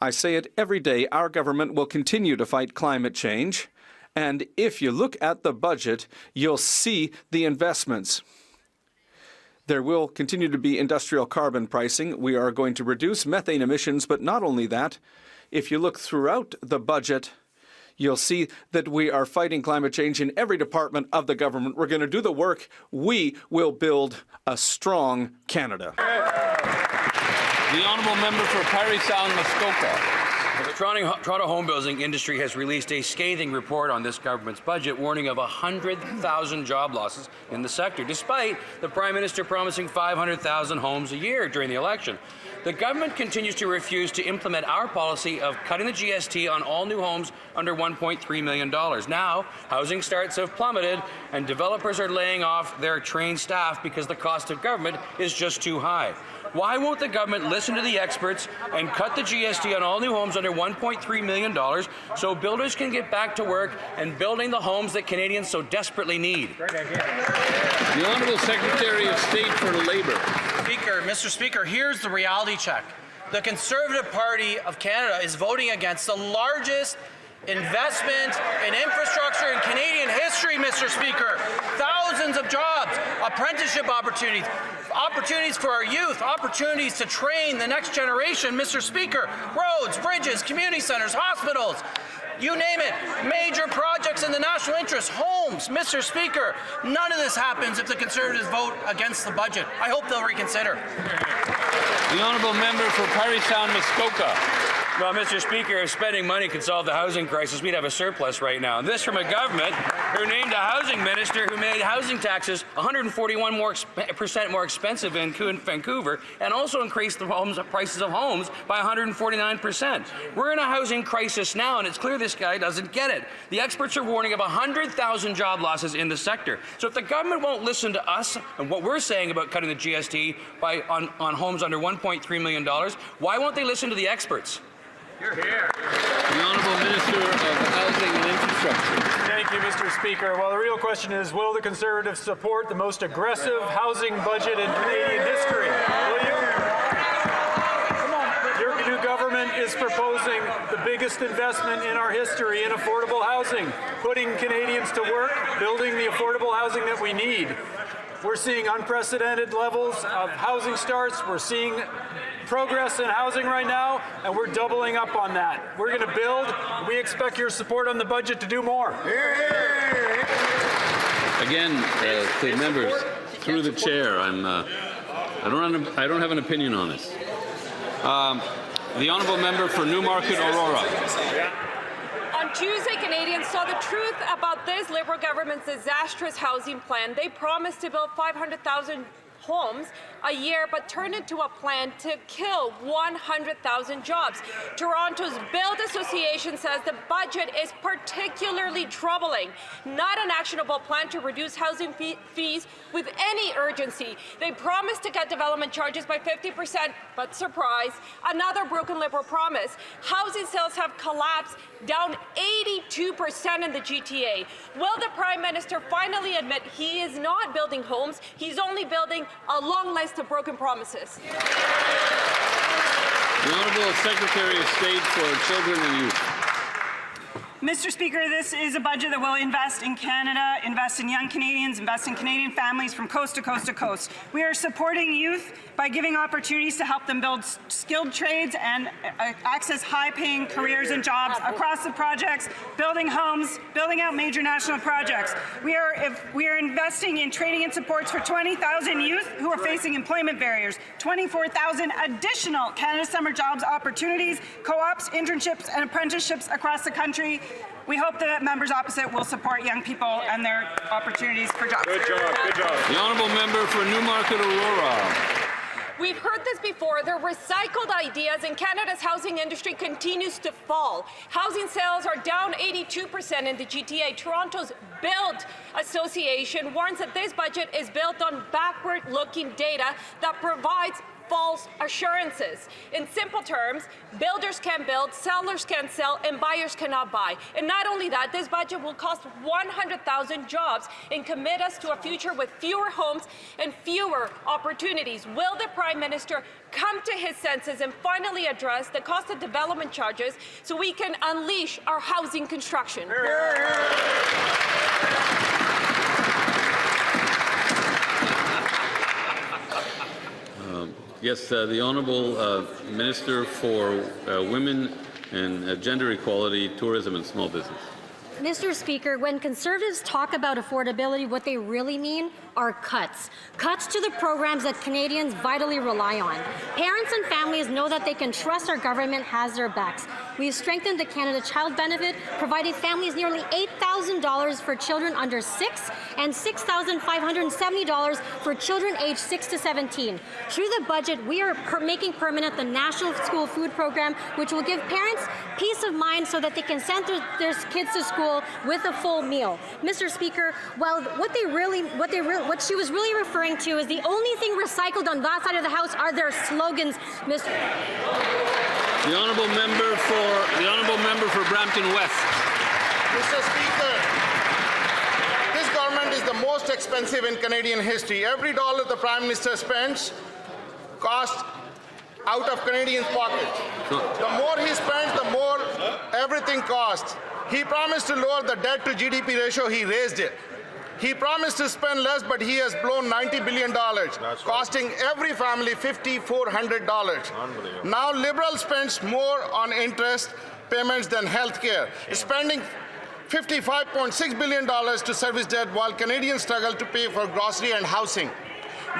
I say it every day, our government will continue to fight climate change, and if you look at the budget, you'll see the investments. There will continue to be industrial carbon pricing. We are going to reduce methane emissions, but not only that, if you look throughout the budget, you'll see that we are fighting climate change in every department of the government. We're going to do the work. We will build a strong Canada. The Honourable Member for Parry Sound Muskoka. The Toronto home building industry has released a scathing report on this government's budget, warning of 100,000 job losses in the sector, despite the Prime Minister promising 500,000 homes a year during the election. The government continues to refuse to implement our policy of cutting the GST on all new homes under $1.3 million. Now, housing starts have plummeted, and developers are laying off their trained staff because the cost of government is just too high. Why won't the government listen to the experts and cut the GST on all new homes under $1.3 million so builders can get back to work and building the homes that Canadians so desperately need? The Honourable Secretary of State for Labour. Mr. Speaker, here's the reality check. The Conservative Party of Canada is voting against the largest investment in infrastructure in Canadian history, Mr. Speaker. Thousands of jobs, apprenticeship opportunities, opportunities for our youth, opportunities to train the next generation, Mr. Speaker. Roads, bridges, community centers, hospitals, you name it, major projects in the national interest, homes, Mr. Speaker. None of this happens if the Conservatives vote against the budget. I hope they'll reconsider. The honourable member for Parry Sound Muskoka. Well, Mr. Speaker, if spending money could solve the housing crisis, we'd have a surplus right now. And this from a government who named a housing minister who made housing taxes 141% more expensive in Vancouver and also increased the prices of homes by 149%. We're in a housing crisis now, and it's clear this guy doesn't get it. The experts are warning of 100,000 job losses in the sector. So if the government won't listen to us and what we're saying about cutting the GST on homes under $1.3 million, why won't they listen to the experts? Here. The Honourable Minister of Housing and Infrastructure. Thank you, Mr. Speaker. Well, the real question is, will the Conservatives support the most aggressive housing budget in Canadian history? Will you? Come on. Your new government is proposing the biggest investment in our history in affordable housing, putting Canadians to work, building the affordable housing that we need. We're seeing unprecedented levels of housing starts. We're seeing progress in housing right now, and we're doubling up on that. We're going to build. We expect your support on the budget to do more. Again, to members, through the chair, I don't have an opinion on this. The honourable member for Newmarket Aurora. On Tuesday, Canadians saw the truth about this Liberal government's disastrous housing plan. They promised to build 500,000 homes a year, but turned into a plan to kill 100,000 jobs. Toronto's Build Association says the budget is particularly troubling. Not an actionable plan to reduce housing fees with any urgency. They promised to cut development charges by 50%, but surprise, another broken Liberal promise. Housing sales have collapsed, down 82% in the GTA. Will the Prime Minister finally admit he is not building homes, he's only building a long list of broken promises? The Honourable Secretary of State for Children and Youth. Mr. Speaker, this is a budget that will invest in Canada, invest in young Canadians, invest in Canadian families from coast to coast to coast. We are supporting youth by giving opportunities to help them build skilled trades and access high-paying careers and jobs across the projects, building homes, building out major national projects. We are investing in training and supports for 20,000 youth who are facing employment barriers, 24,000 additional Canada Summer Jobs opportunities, co-ops, internships, and apprenticeships across the country. We hope that members opposite will support young people and their opportunities for jobs. Good job, good job. The honourable member for Newmarket Aurora. We've heard this before. The recycled ideas in Canada's housing industry continues to fall. Housing sales are down 82% in the GTA. Toronto's Build Association warns that this budget is built on backward-looking data that provides false assurances. In simple terms, builders can build, sellers can sell, and buyers cannot buy. And not only that, this budget will cost 100,000 jobs and commit us to a future with fewer homes and fewer opportunities. Will the Prime Minister come to his senses and finally address the cost of development charges so we can unleash our housing construction? Yes, the Honourable Minister for Women and Gender Equality, Tourism and Small Business. Mr. Speaker, when Conservatives talk about affordability, what they really mean are cuts. Cuts to the programs that Canadians vitally rely on. Parents and families know that they can trust our government has their backs. We've strengthened the Canada Child Benefit, providing families nearly $8,000 for children under 6 and $6,570 for children aged 6 to 17. Through the budget, we are making permanent the National School Food Program, which will give parents peace of mind so that they can send their kids to school with a full meal. Mr. Speaker, well, what she was really referring to is the only thing recycled on that side of the House are their slogans, Mr. The honourable member for Brampton West. Mr. Speaker, this government is the most expensive in Canadian history. Every dollar the Prime Minister spends costs out of Canadians' pockets. The more he spends, the more everything costs. He promised to lower the debt to GDP ratio, he raised it. He promised to spend less, but he has blown $90 billion, costing every family $5,400. Now Liberal spends more on interest payments than health care, spending $55.6 billion to service debt while Canadians struggle to pay for grocery and housing.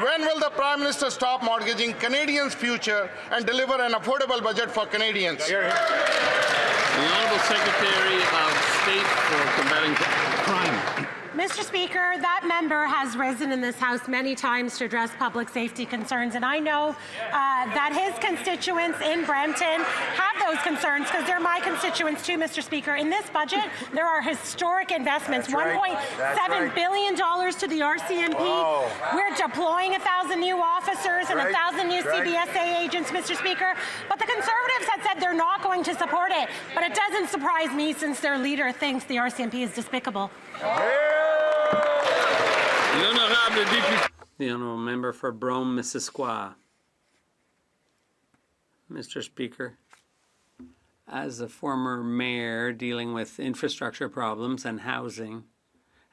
When will the Prime Minister stop mortgaging Canadians' future and deliver an affordable budget for Canadians? The Honourable Secretary of State for Combating Crime. Mr. Speaker, that member has risen in this House many times to address public safety concerns, and I know that his constituents in Brampton have those concerns because they're my constituents too, Mr. Speaker. In this budget, there are historic investments, $1.7 billion to the RCMP. Oh. We're deploying 1,000 new officers and 1,000 new CBSA agents, Mr. Speaker. But the Conservatives had said they're not going to support it. But it doesn't surprise me since their leader thinks the RCMP is despicable. The Honourable Member for Brome-Missisquoi. Mr. Speaker, as a former mayor dealing with infrastructure problems and housing,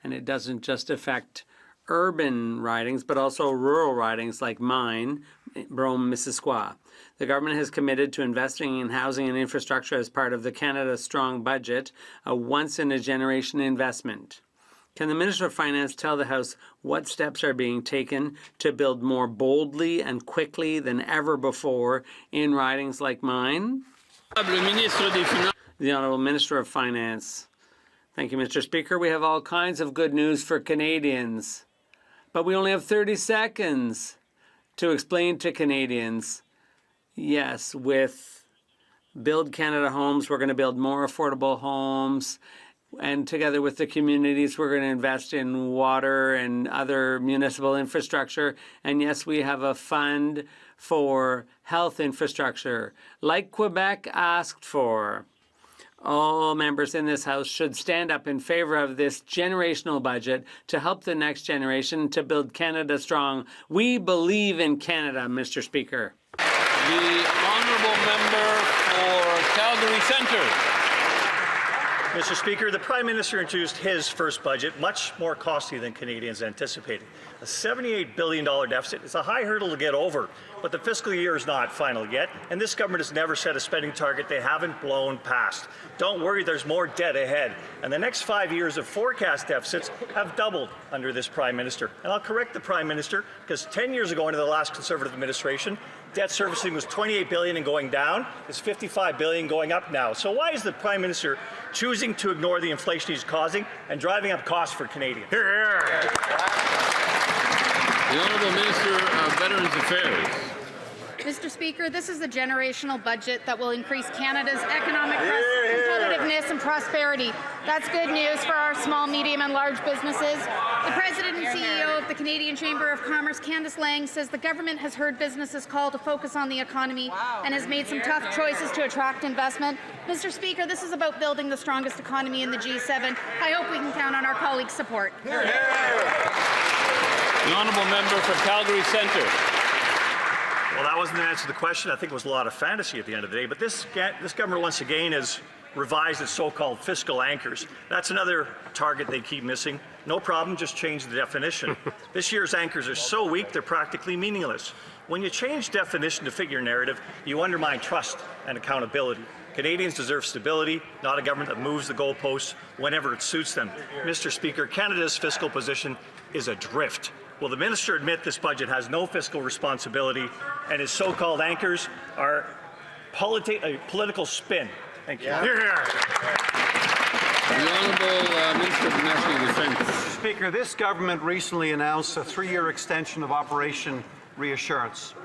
and it doesn't just affect urban ridings, but also rural ridings like mine, Brome-Missisquoi. The government has committed to investing in housing and infrastructure as part of the Canada Strong budget, a once-in-a-generation investment. Can the Minister of Finance tell the House what steps are being taken to build more boldly and quickly than ever before in ridings like mine? The Honourable Minister of Finance. Thank you, Mr. Speaker. We have all kinds of good news for Canadians, but we only have 30 seconds to explain to Canadians, yes, with Build Canada Homes, we're going to build more affordable homes. And together with the communities, we're going to invest in water and other municipal infrastructure. And yes, we have a fund for health infrastructure, like Quebec asked for. All members in this House should stand up in favor of this generational budget to help the next generation to build Canada strong. We believe in Canada, Mr. Speaker. The Honourable Member for Calgary Centre. Mr. Speaker, the Prime Minister introduced his first budget, much more costly than Canadians anticipated. A $78 billion deficit is a high hurdle to get over, but the fiscal year is not final yet, and this government has never set a spending target they haven't blown past. Don't worry, there's more debt ahead, and the next 5 years of forecast deficits have doubled under this Prime Minister. And I'll correct the Prime Minister, because 10 years ago under the last Conservative administration, debt servicing was $28 billion and going down. It's $55 billion going up now. So why is the Prime Minister choosing to ignore the inflation he's causing and driving up costs for Canadians? The Honourable Minister of Veterans Affairs. Mr. Speaker, this is a generational budget that will increase Canada's economic competitiveness and prosperity. That's good news for our small, medium and large businesses. The President and CEO of the Canadian Chamber of Commerce, Candice Lang, says the government has heard businesses call to focus on the economy and has made some tough choices to attract investment. Mr. Speaker, this is about building the strongest economy in the G7. I hope we can count on our colleagues' support. The Honourable Member for Calgary Centre. Well, that wasn't the answer to the question. I think it was a lot of fantasy at the end of the day. But this government, once again, has revised its so-called fiscal anchors. That's another target they keep missing. No problem, just change the definition. This year's anchors are so weak, they're practically meaningless. When you change definition to fit your narrative, you undermine trust and accountability. Canadians deserve stability, not a government that moves the goalposts whenever it suits them. Mr. Speaker, Canada's fiscal position is adrift. Will the minister admit this budget has no fiscal responsibility and his so-called anchors are a political spin? Thank you. The Honourable Minister of National Defence. Mr. Speaker, this government recently announced a 3-year extension of Operation Reassurance,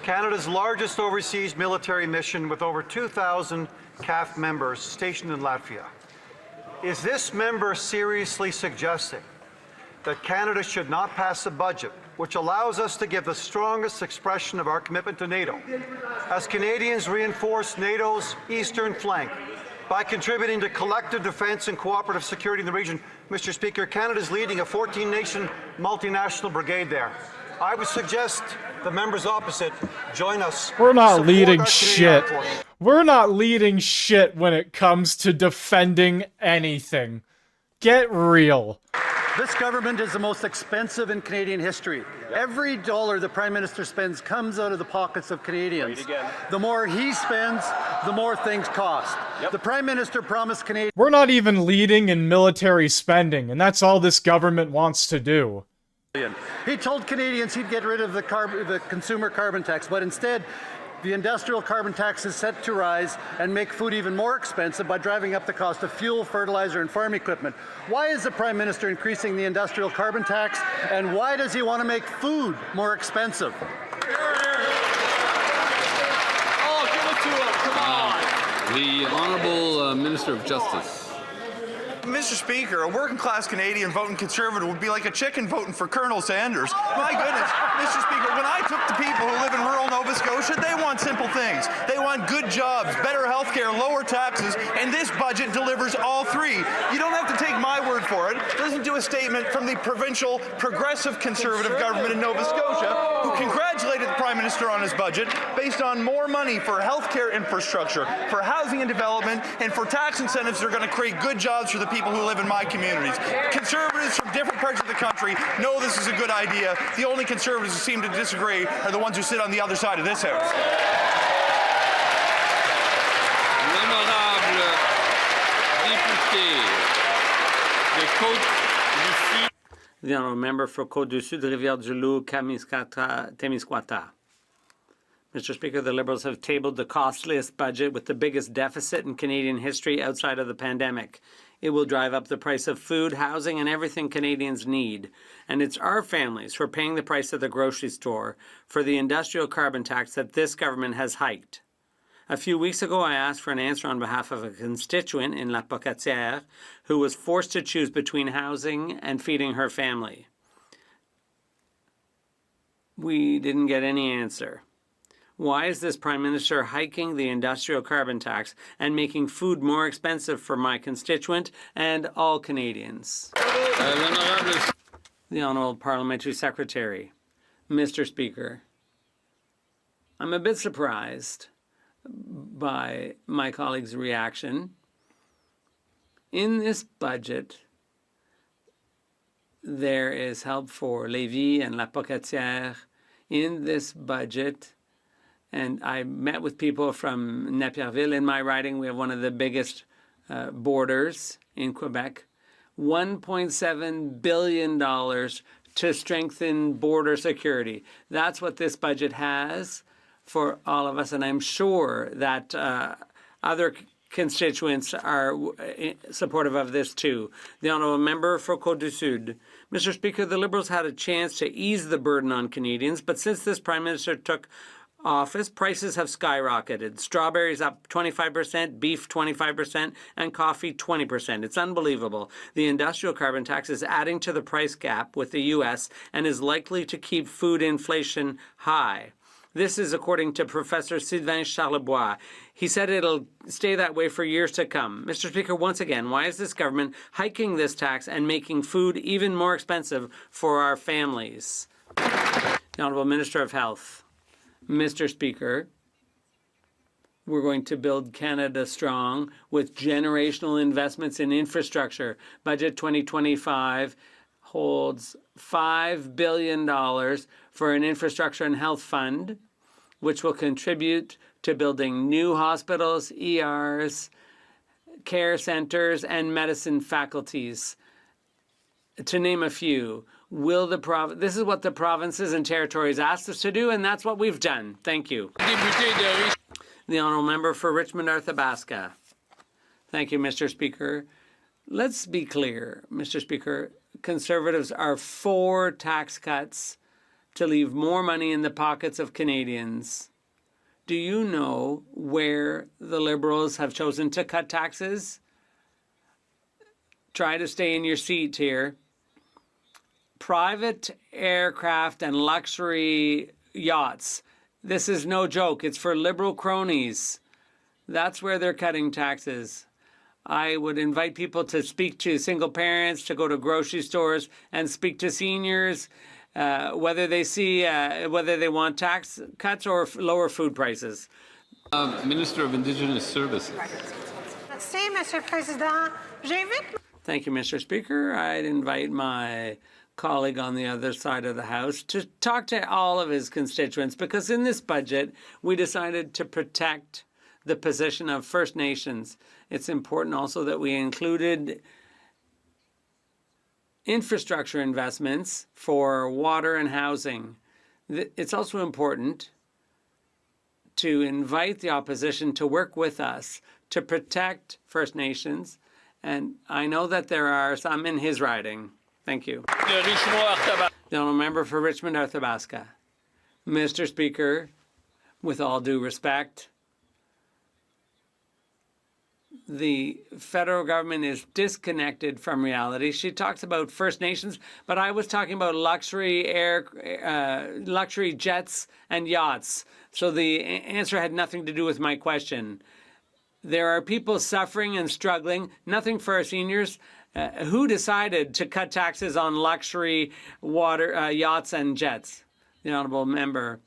Canada's largest overseas military mission with over 2,000 CAF members stationed in Latvia. Is this member seriously suggesting that Canada should not pass a budget which allows us to give the strongest expression of our commitment to NATO as Canadians reinforce NATO's eastern flank by contributing to collective defence and cooperative security in the region? Mr. Speaker, Canada is leading a 14-nation multinational brigade there. I would suggest the members opposite join us. We're not leading shit. We're not leading shit when it comes to defending anything. Get real. This government is the most expensive in Canadian history. Every dollar the Prime Minister spends comes out of the pockets of Canadians. The more he spends, the more things cost. The Prime Minister promised Canadians... We're not even leading in military spending, and that's all this government wants to do. He told Canadians he'd get rid of the consumer carbon tax, but instead, the industrial carbon tax is set to rise and make food even more expensive by driving up the cost of fuel, fertilizer, and farm equipment. Why is the Prime Minister increasing the industrial carbon tax, and why does he want to make food more expensive? Oh, give it to him, come on! The Honourable Minister of Justice. Mr. Speaker, a working-class Canadian voting Conservative would be like a chicken voting for Colonel Sanders. My goodness, Mr. Speaker, when I took the people who live in rural Nova Scotia, they want simple things. They want good jobs, better health care, lower taxes, and this budget delivers all three. You don't have to take my word for it. Listen to a statement from the provincial progressive Conservative government in Nova Scotia, who congratulated the Prime Minister on his budget based on more money for health care infrastructure, for housing and development, and for tax incentives that are going to create good jobs for the people who live in my communities. Conservatives from different parts of the country know this is a good idea. The only Conservatives who seem to disagree are the ones who sit on the other side of this House. The Honourable Member for Côte-du-Sud, Rivière-du-Loup, Témiscouata. Mr. Speaker, the Liberals have tabled the costliest budget with the biggest deficit in Canadian history outside of the pandemic. It will drive up the price of food, housing, and everything Canadians need. And it's our families who are paying the price at the grocery store for the industrial carbon tax that this government has hiked. A few weeks ago, I asked for an answer on behalf of a constituent in La Pocatière who was forced to choose between housing and feeding her family. We didn't get any answer. Why is this Prime Minister hiking the industrial carbon tax and making food more expensive for my constituent and all Canadians? The Honourable Parliamentary Secretary. Mr. Speaker, I'm a bit surprised by my colleague's reaction. In this budget, there is help for Lévis and La Pocatière. In this budget, and I met with people from Napierville. In my riding, we have one of the biggest borders in Quebec. $1.7 billion to strengthen border security. That's what this budget has for all of us, and I'm sure that other constituents are supportive of this too. The Honourable Member for Côte-du-Sud. Mr. Speaker, the Liberals had a chance to ease the burden on Canadians, but since this Prime Minister took office, prices have skyrocketed. Strawberries up 25%, beef 25%, and coffee 20%. It's unbelievable. The industrial carbon tax is adding to the price gap with the U.S. and is likely to keep food inflation high. This is according to Professor Sylvain Charlebois. He said it'll stay that way for years to come. Mr. Speaker, once again, why is this government hiking this tax and making food even more expensive for our families? The Honourable Minister of Health. Mr. Speaker, we're going to build Canada strong with generational investments in infrastructure. Budget 2025 holds $5 billion for an infrastructure and health fund, which will contribute to building new hospitals, ERs, care centers, and medicine faculties, to name a few. This is what the provinces and territories asked us to do, and that's what we've done. Thank you. The Honourable Member for Richmond Arthabaska. Thank you, Mr. Speaker. Let's be clear, Mr. Speaker. Conservatives are for tax cuts to leave more money in the pockets of Canadians. Do you know where the Liberals have chosen to cut taxes? Try to stay in your seat here. Private aircraft and luxury yachts. This is no joke. It's for Liberal cronies. That's where they're cutting taxes. I would invite people to speak to single parents, to go to grocery stores and speak to seniors, whether they want tax cuts or lower food prices. Minister of Indigenous Services. Merci, Monsieur le Président. Thank you, Mr. Speaker. I'd invite my colleague on the other side of the House to talk to all of his constituents, because in this budget, we decided to protect the position of First Nations. It's important also that we included infrastructure investments for water and housing. It's also important to invite the opposition to work with us to protect First Nations. And I know that there are some in his riding. Thank you. The honourable member for Richmond Arthabaska. Mr. Speaker, with all due respect, the federal government is disconnected from reality. She talks about First Nations, but I was talking about luxury jets and yachts. So the answer had nothing to do with my question. There are people suffering and struggling, nothing for our seniors. Who decided to cut taxes on luxury yachts and jets? The honourable member.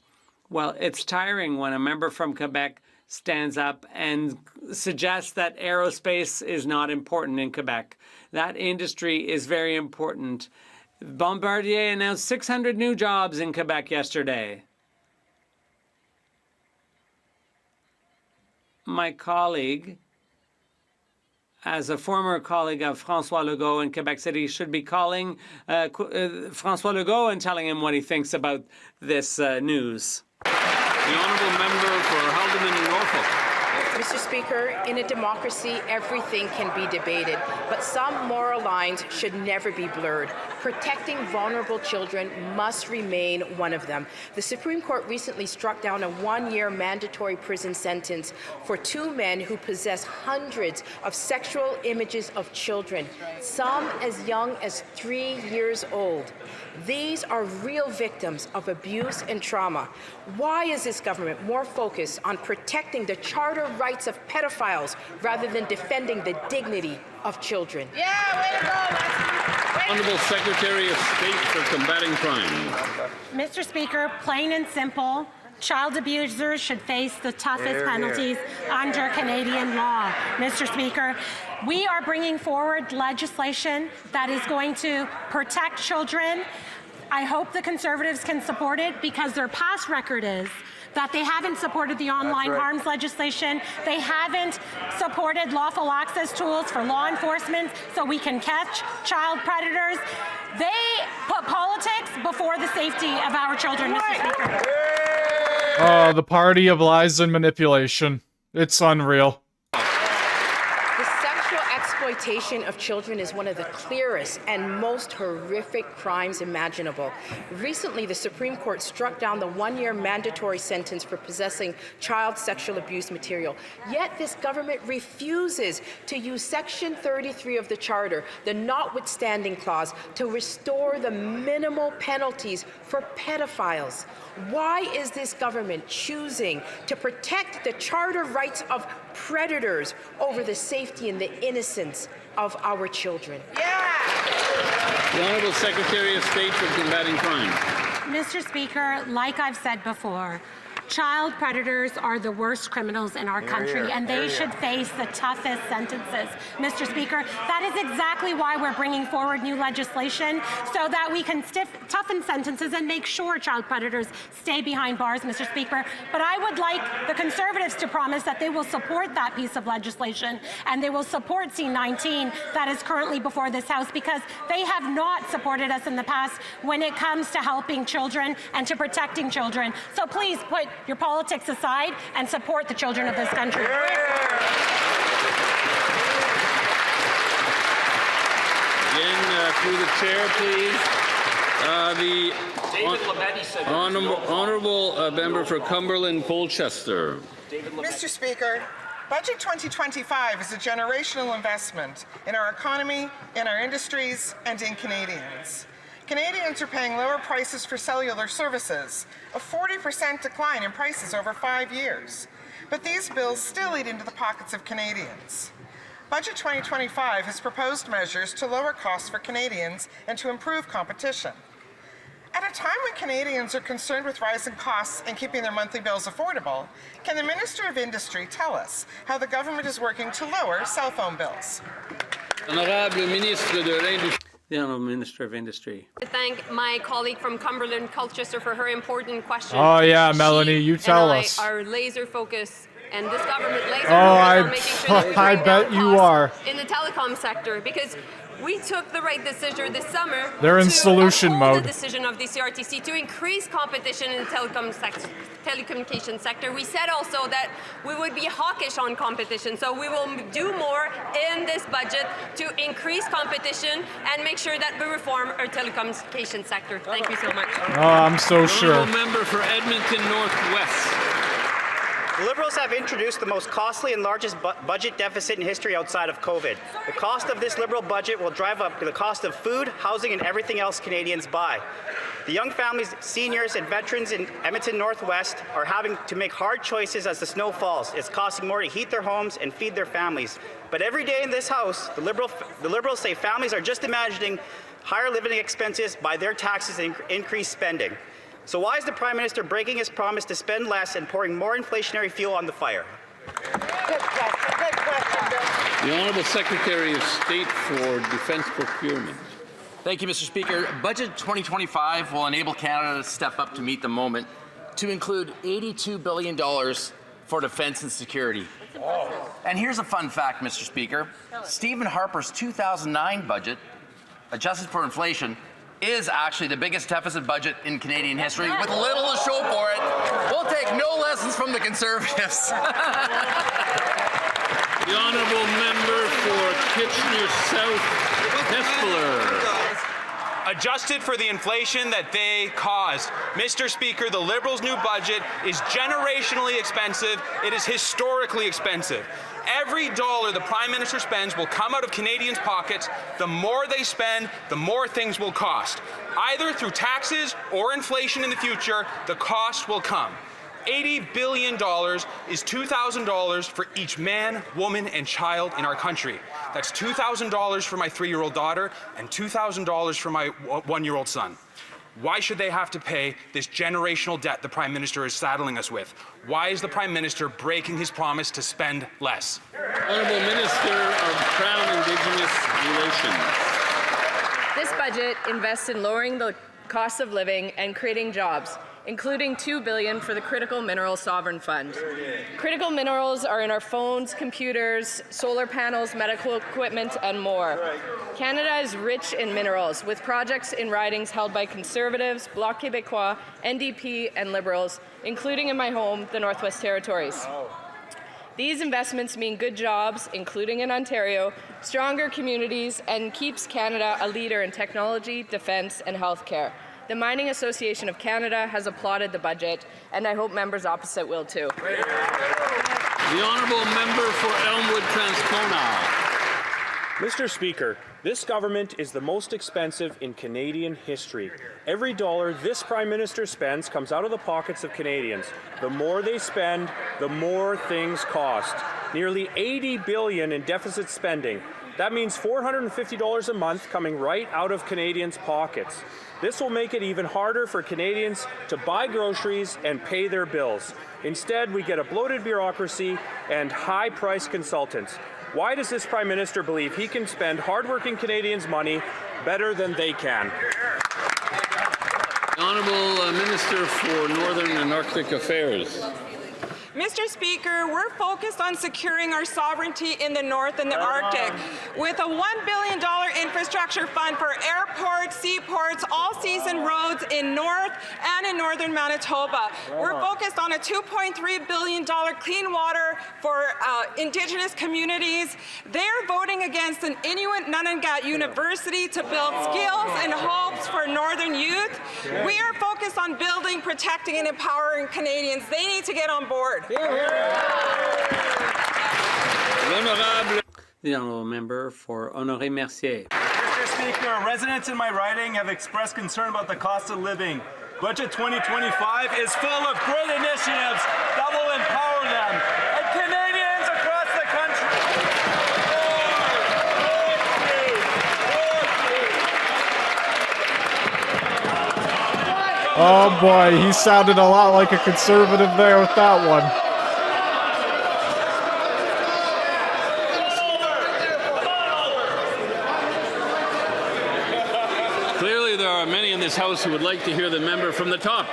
Well, it's tiring when a member from Quebec stands up and suggests that aerospace is not important in Quebec. That industry is very important. Bombardier announced 600 new jobs in Quebec yesterday. My colleague, as a former colleague of François Legault in Quebec City, should be calling François Legault and telling him what he thinks about this news. The honourable member for Haldimand and Norfolk. Mr. Speaker, in a democracy, everything can be debated, but some moral lines should never be blurred. Protecting vulnerable children must remain one of them. The Supreme Court recently struck down a one-year mandatory prison sentence for 2 men who possess hundreds of sexual images of children, some as young as 3 years old. These are real victims of abuse and trauma. Why is this government more focused on protecting the charter rights of pedophiles rather than defending the dignity of children? Yeah, way to go. Honourable Secretary of State for Combating Crime. Mr. Speaker, plain and simple, child abusers should face the toughest penalties under Canadian law. Mr. Speaker, we are bringing forward legislation that is going to protect children. I hope the Conservatives can support it because their past record is that they haven't supported the online harms legislation. They haven't supported lawful access tools for law enforcement so we can catch child predators. They put politics before the safety of our children, Mr. Speaker. Oh, the party of lies and manipulation. It's unreal. The sexual exploitation of children is one of the clearest and most horrific crimes imaginable. Recently, the Supreme Court struck down the one-year mandatory sentence for possessing child sexual abuse material. Yet this government refuses to use Section 33 of the Charter, the notwithstanding clause, to restore the minimal penalties for pedophiles. Why is this government choosing to protect the charter rights of predators over the safety and the innocence of our children? The Honourable Secretary of State for Combating Crime. Mr. Speaker, like I've said before, child predators are the worst criminals in our country, and they should face the toughest sentences. Mr. Speaker, that is exactly why we're bringing forward new legislation so that we can toughen sentences and make sure child predators stay behind bars, Mr. Speaker. But I would like the Conservatives to promise that they will support that piece of legislation and they will support C-19 that is currently before this House, because they have not supported us in the past when it comes to helping children and to protecting children. So please put your politics aside and support the children of this country. Again, through the chair, please. The honourable member for Cumberland Colchester. Mr. Speaker, Budget 2025 is a generational investment in our economy, in our industries, and in Canadians. Canadians are paying lower prices for cellular services, a 40% decline in prices over 5 years. But these bills still eat into the pockets of Canadians. Budget 2025 has proposed measures to lower costs for Canadians and to improve competition. At a time when Canadians are concerned with rising costs and keeping their monthly bills affordable, can the Minister of Industry tell us how the government is working to lower cell phone bills? Honorable Ministre de l'Industrie. The Honourable Minister of Industry. To thank my colleague from Cumberland Colchester for her important question. Oh yeah, Melanie, you tell us. Our laser focus and this government laser oh, focus on making sure that we I bring bet down you costs are. in the telecom sector, because we took the right decision this summer. They're in solution uphold mode. The decision of the CRTC to increase competition in the telecommunication sector. We said also that we would be hawkish on competition, so we will do more in this budget to increase competition and make sure that we reform our telecommunication sector. Thank you so much. Oh, I'm so sure. Honourable member for Edmonton Northwest. The Liberals have introduced the most costly and largest budget deficit in history outside of COVID. The cost of this Liberal budget will drive up the cost of food, housing, and everything else Canadians buy. The young families, seniors, and veterans in Edmonton Northwest are having to make hard choices as the snow falls. It's costing more to heat their homes and feed their families. But every day in this House, the Liberals say families are just imagining higher living expenses by their taxes and increased spending. So why is the Prime Minister breaking his promise to spend less and pouring more inflationary fuel on the fire? Good question. The Honourable Secretary of State for Defence Procurement. Thank you, Mr. Speaker. Budget 2025 will enable Canada to step up to meet the moment, to include $82 billion for defence and security. And here's a fun fact, Mr. Speaker. Stephen Harper's 2009 budget, adjusted for inflation, is actually the biggest deficit budget in Canadian history, with little to show for it. We'll take no lessons from the Conservatives. The Honourable Member for Kitchener South, Hespeler. Adjusted for the inflation that they caused. Mr. Speaker, the Liberals' new budget is generationally expensive. It is historically expensive. Every dollar the Prime Minister spends will come out of Canadians' pockets. The more they spend, the more things will cost. Either through taxes or inflation in the future, the cost will come. $80 billion is $2,000 for each man, woman, and child in our country. That's $2,000 for my 3-year-old daughter and $2,000 for my 1-year-old son. Why should they have to pay this generational debt the Prime Minister is saddling us with? Why is the Prime Minister breaking his promise to spend less? Honourable Minister of Crown Indigenous Relations. This budget invests in lowering the cost of living and creating jobs, including $2 billion for the Critical Minerals Sovereign Fund. Critical minerals are in our phones, computers, solar panels, medical equipment, and more. Canada is rich in minerals, with projects in ridings held by Conservatives, Bloc Québécois, NDP, and Liberals, including in my home, the Northwest Territories. These investments mean good jobs, including in Ontario, stronger communities, and keeps Canada a leader in technology, defence, and healthcare. The Mining Association of Canada has applauded the budget, and I hope members opposite will too. The Honourable Member for Elmwood Transcona. Mr. Speaker, this government is the most expensive in Canadian history. Every dollar this Prime Minister spends comes out of the pockets of Canadians. The more they spend, the more things cost. Nearly $80 billion in deficit spending. That means $450 a month coming right out of Canadians' pockets. This will make it even harder for Canadians to buy groceries and pay their bills. Instead, we get a bloated bureaucracy and high-priced consultants. Why does this Prime Minister believe he can spend hardworking Canadians' money better than they can? The Honourable Minister for Northern and Arctic Affairs. Mr. Speaker, we're focused on securing our sovereignty in the North and the Arctic with a $1 billion infrastructure fund for airports, seaports, all-season roads in North and in Northern Manitoba. We're focused on a $2.3 billion clean water for Indigenous communities. They're voting against an Inuit Nunangat University to build skills and hopes for Northern youth. We are focused on building, protecting, and empowering Canadians. They need to get on board. The Honourable Member for Honoré Mercier. Mr. Speaker, residents in my riding have expressed concern about the cost of living. Budget 2025 is full of great initiatives that will empower them and Canadians across the country. Oh boy, he sounded a lot like a conservative there with that one. Clearly there are many in this House who would like to hear the member from the top.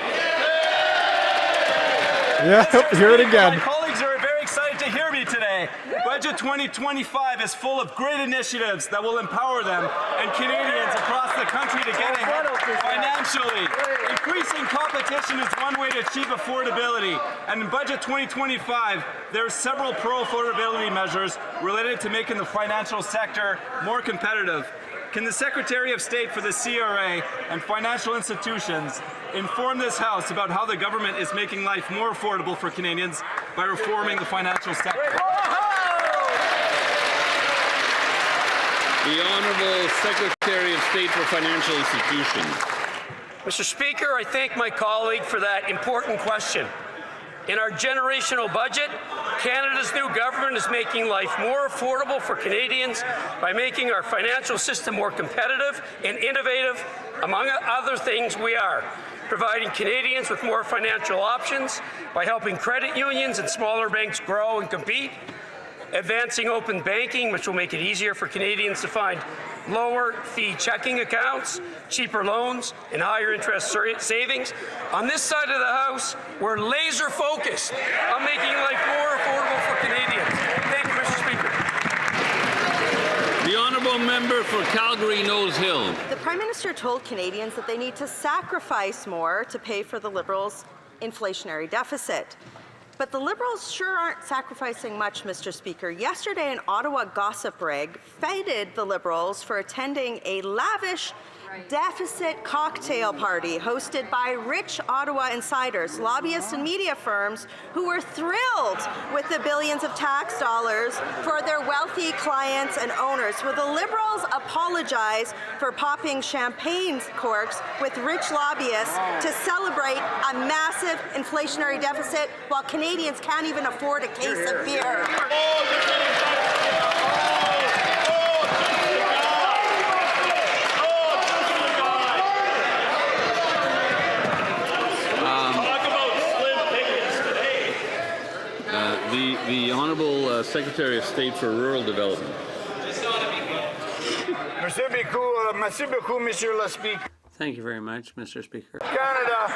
Yeah, hear it again. My colleagues are very excited to hear me today. say. Budget 2025 is full of great initiatives that will empower them and Canadians across the country to get ahead financially. Increasing competition is one way to achieve affordability. And in Budget 2025, there are several pro-affordability measures related to making the financial sector more competitive. Can the Secretary of State for the CRA and financial institutions inform this House about how the government is making life more affordable for Canadians by reforming the financial sector? The Honourable Secretary of State for Financial Institutions. Mr. Speaker, I thank my colleague for that important question. In our generational budget, Canada's new government is making life more affordable for Canadians by making our financial system more competitive and innovative. Among other things, we are providing Canadians with more financial options by helping credit unions and smaller banks grow and compete, advancing open banking, which will make it easier for Canadians to find lower fee checking accounts, cheaper loans, and higher interest savings. On this side of the House, we're laser focused on making life more affordable for Canadians. Thank you, Mr. Speaker. The Honourable Member for Calgary Nose Hill. The Prime Minister told Canadians that they need to sacrifice more to pay for the Liberals' inflationary deficit. But the Liberals sure aren't sacrificing much, Mr. Speaker. Yesterday, an Ottawa gossip rag feted the Liberals for attending a lavish deficit cocktail party hosted by rich Ottawa insiders, lobbyists and media firms who were thrilled with the billions of tax dollars for their wealthy clients and owners. Will the Liberals apologize for popping champagne corks with rich lobbyists to celebrate a massive inflationary deficit while Canadians can't even afford a case of beer? The Honourable Secretary of State for Rural Development. Thank you very much, Mr. Speaker. Canada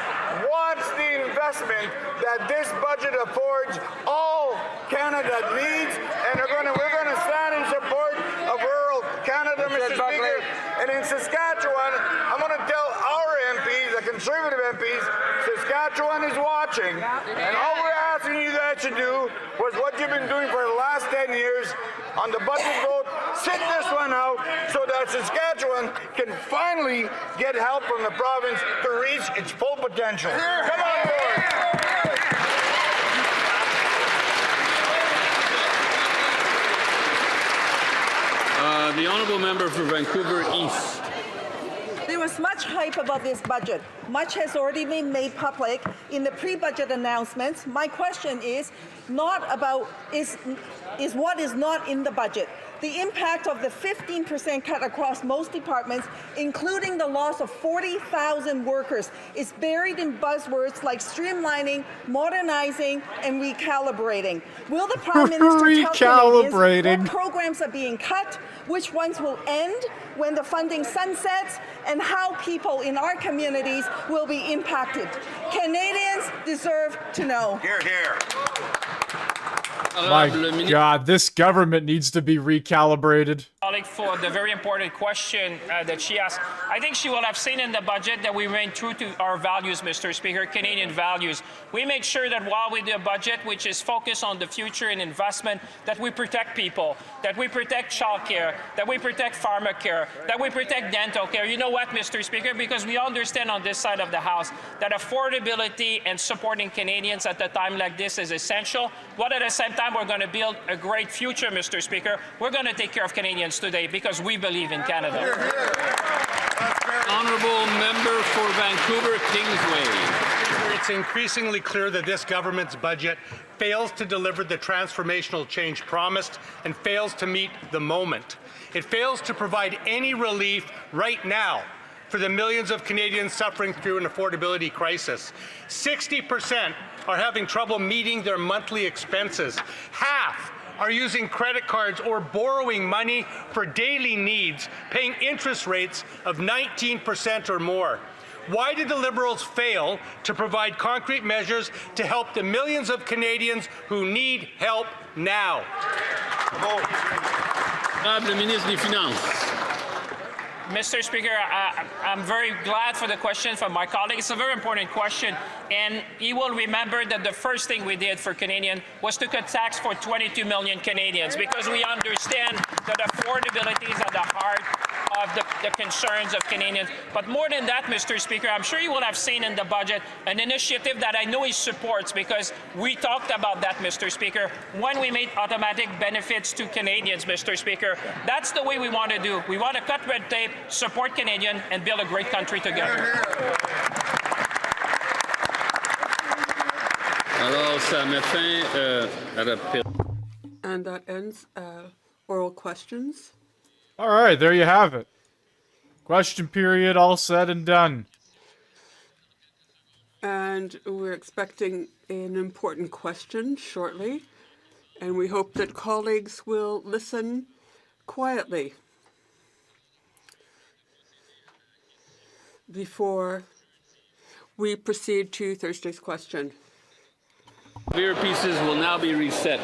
wants the investment that this budget affords all Canada needs, and we're going to stand in support of rural Canada, Mr. Speaker. And in Saskatchewan, I'm going to tell our MPs, the Conservative MPs, Saskatchewan is watching, and all we're asking you guys to do was what you've been doing for the last 10 years on the budget vote. Sit this one out so that Saskatchewan can finally get help from the province to reach its full potential. Come on board. The Honourable Member for Vancouver East. There was much hype about this budget. Much has already been made public in the pre-budget announcements. My question is not about is what is not in the budget. The impact of the 15% cut across most departments, including the loss of 40,000 workers, is buried in buzzwords like streamlining, modernizing, and recalibrating. Will the Prime Minister tell Canadians what programs are being cut, which ones will end when the funding sunsets, and how people in our communities will be impacted? Canadians deserve to know. Hear, hear. My God, this government needs to be recalibrated. For the very important question that she asked. I think she will have seen in the budget that we remain true to our values, Mr. Speaker, Canadian values. We make sure that while we do a budget which is focused on the future and investment, that we protect people, that we protect childcare, that we protect pharmacare, that we protect dental care. You know what, Mr. Speaker? Because we understand on this side of the House that affordability and supporting Canadians at a time like this is essential. But at the same time, we're going to build a great future, Mr. Speaker. We're going to take care of Canadians today because we believe in Canada. Honourable Member for Vancouver Kingsway. It's increasingly clear that this government's budget fails to deliver the transformational change promised and fails to meet the moment. It fails to provide any relief right now for the millions of Canadians suffering through an affordability crisis. 60% are having trouble meeting their monthly expenses. Half are using credit cards or borrowing money for daily needs, paying interest rates of 19% or more. Why did the Liberals fail to provide concrete measures to help the millions of Canadians who need help now? Le ministre des Finances. Mr. Speaker, I'm very glad for the question from my colleague. It's a very important question, and you will remember that the first thing we did for Canadians was to cut tax for 22 million Canadians, because we understand that affordability is at the heart of the concerns of Canadians. But more than that, Mr. Speaker, I'm sure you will have seen in the budget an initiative that I know he supports, because we talked about that, Mr. Speaker, when we made automatic benefits to Canadians, Mr. Speaker. That's the way we want to do. We want to cut red tape, support Canadians, and build a great country together. Alors, ça met fin à la And that ends oral questions. All right, there you have it. Question period all said and done. And we're expecting an important question shortly. And we hope that colleagues will listen quietly before we proceed to Thursday's question. Beer pieces will now be reset.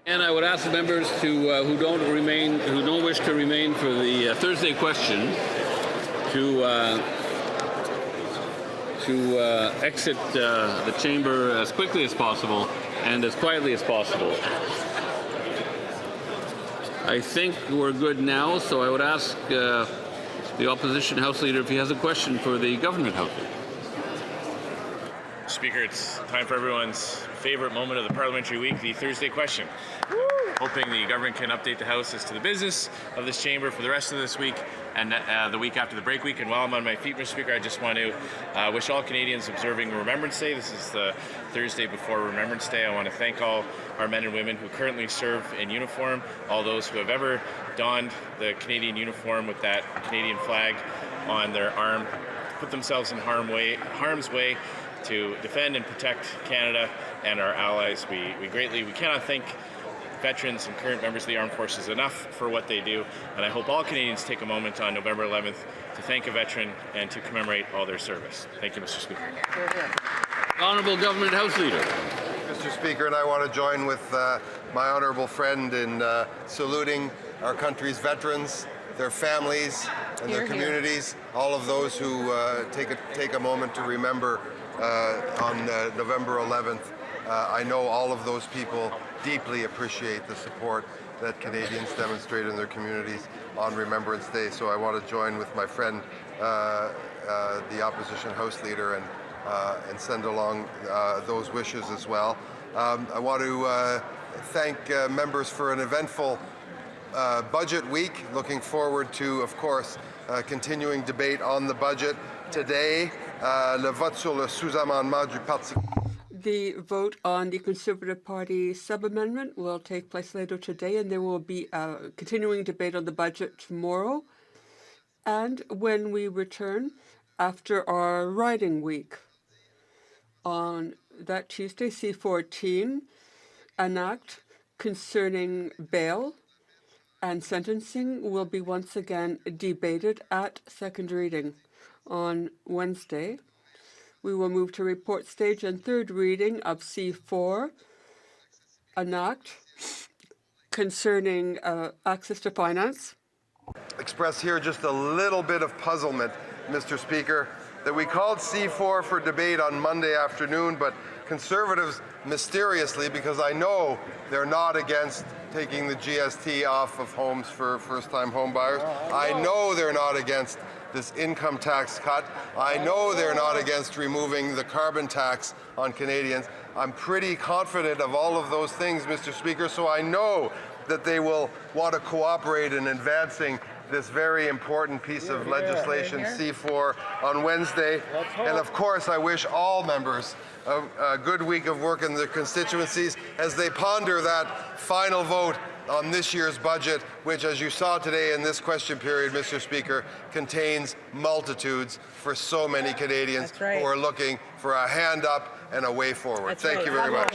And I would ask the members to who don't wish to remain for the Thursday question to exit the chamber as quickly as possible and as quietly as possible. I think we're good now, so I would ask the opposition House Leader if he has a question for the government House Leader. Speaker, it's time for everyone's favorite moment of the parliamentary week, the Thursday question. Hoping the government can update the House as to the business of this chamber for the rest of this week and the week after the break week. And while I'm on my feet, Mr. Speaker, I just want to wish all Canadians observing Remembrance Day. This is the Thursday before Remembrance Day. I want to thank all our men and women who currently serve in uniform, all those who have ever donned the Canadian uniform with that Canadian flag on their arm, put themselves in harm's way to defend and protect Canada and our allies. We cannot thank veterans and current members of the armed forces enough for what they do, and I hope all Canadians take a moment on November 11th to thank a veteran and to commemorate all their service. Thank you, Mr. Speaker. Honourable Government House Leader. Mr. Speaker, and I want to join with my honourable friend in saluting our country's veterans, their families, and their communities, all of those who take a moment to remember on November 11th. I know all of those people deeply appreciate the support that Canadians demonstrate in their communities on Remembrance Day. So I want to join with my friend, the opposition House Leader, and send along those wishes as well. I want to thank members for an eventful budget week. Looking forward to, of course, continuing debate on the budget. Today, le vote sur le sous-amendement du Parti. The vote on the Conservative Party sub-amendment will take place later today, and there will be a continuing debate on the budget tomorrow. And when we return after our riding week on that Tuesday, C14, an act concerning bail and sentencing will be once again debated at second reading. On Wednesday, we will move to report stage and third reading of C4, an act concerning access to finance. Express here just a little bit of puzzlement, Mr. Speaker, that we called C4 for debate on Monday afternoon, but Conservatives mysteriously, because I know they're not against taking the GST off of homes for first-time home buyers. I know they're not against this income tax cut. I know they're not against removing the carbon tax on Canadians. I'm pretty confident of all of those things, Mr. Speaker, so I know that they will want to cooperate in advancing this very important piece of legislation, C4, on Wednesday. And of course, I wish all members a good week of work in their constituencies as they ponder that final vote on this year's budget, which, as you saw today in this question period, Mr. Speaker, contains multitudes for so many Canadians who are looking for a hand up and a way forward. Thank you very much.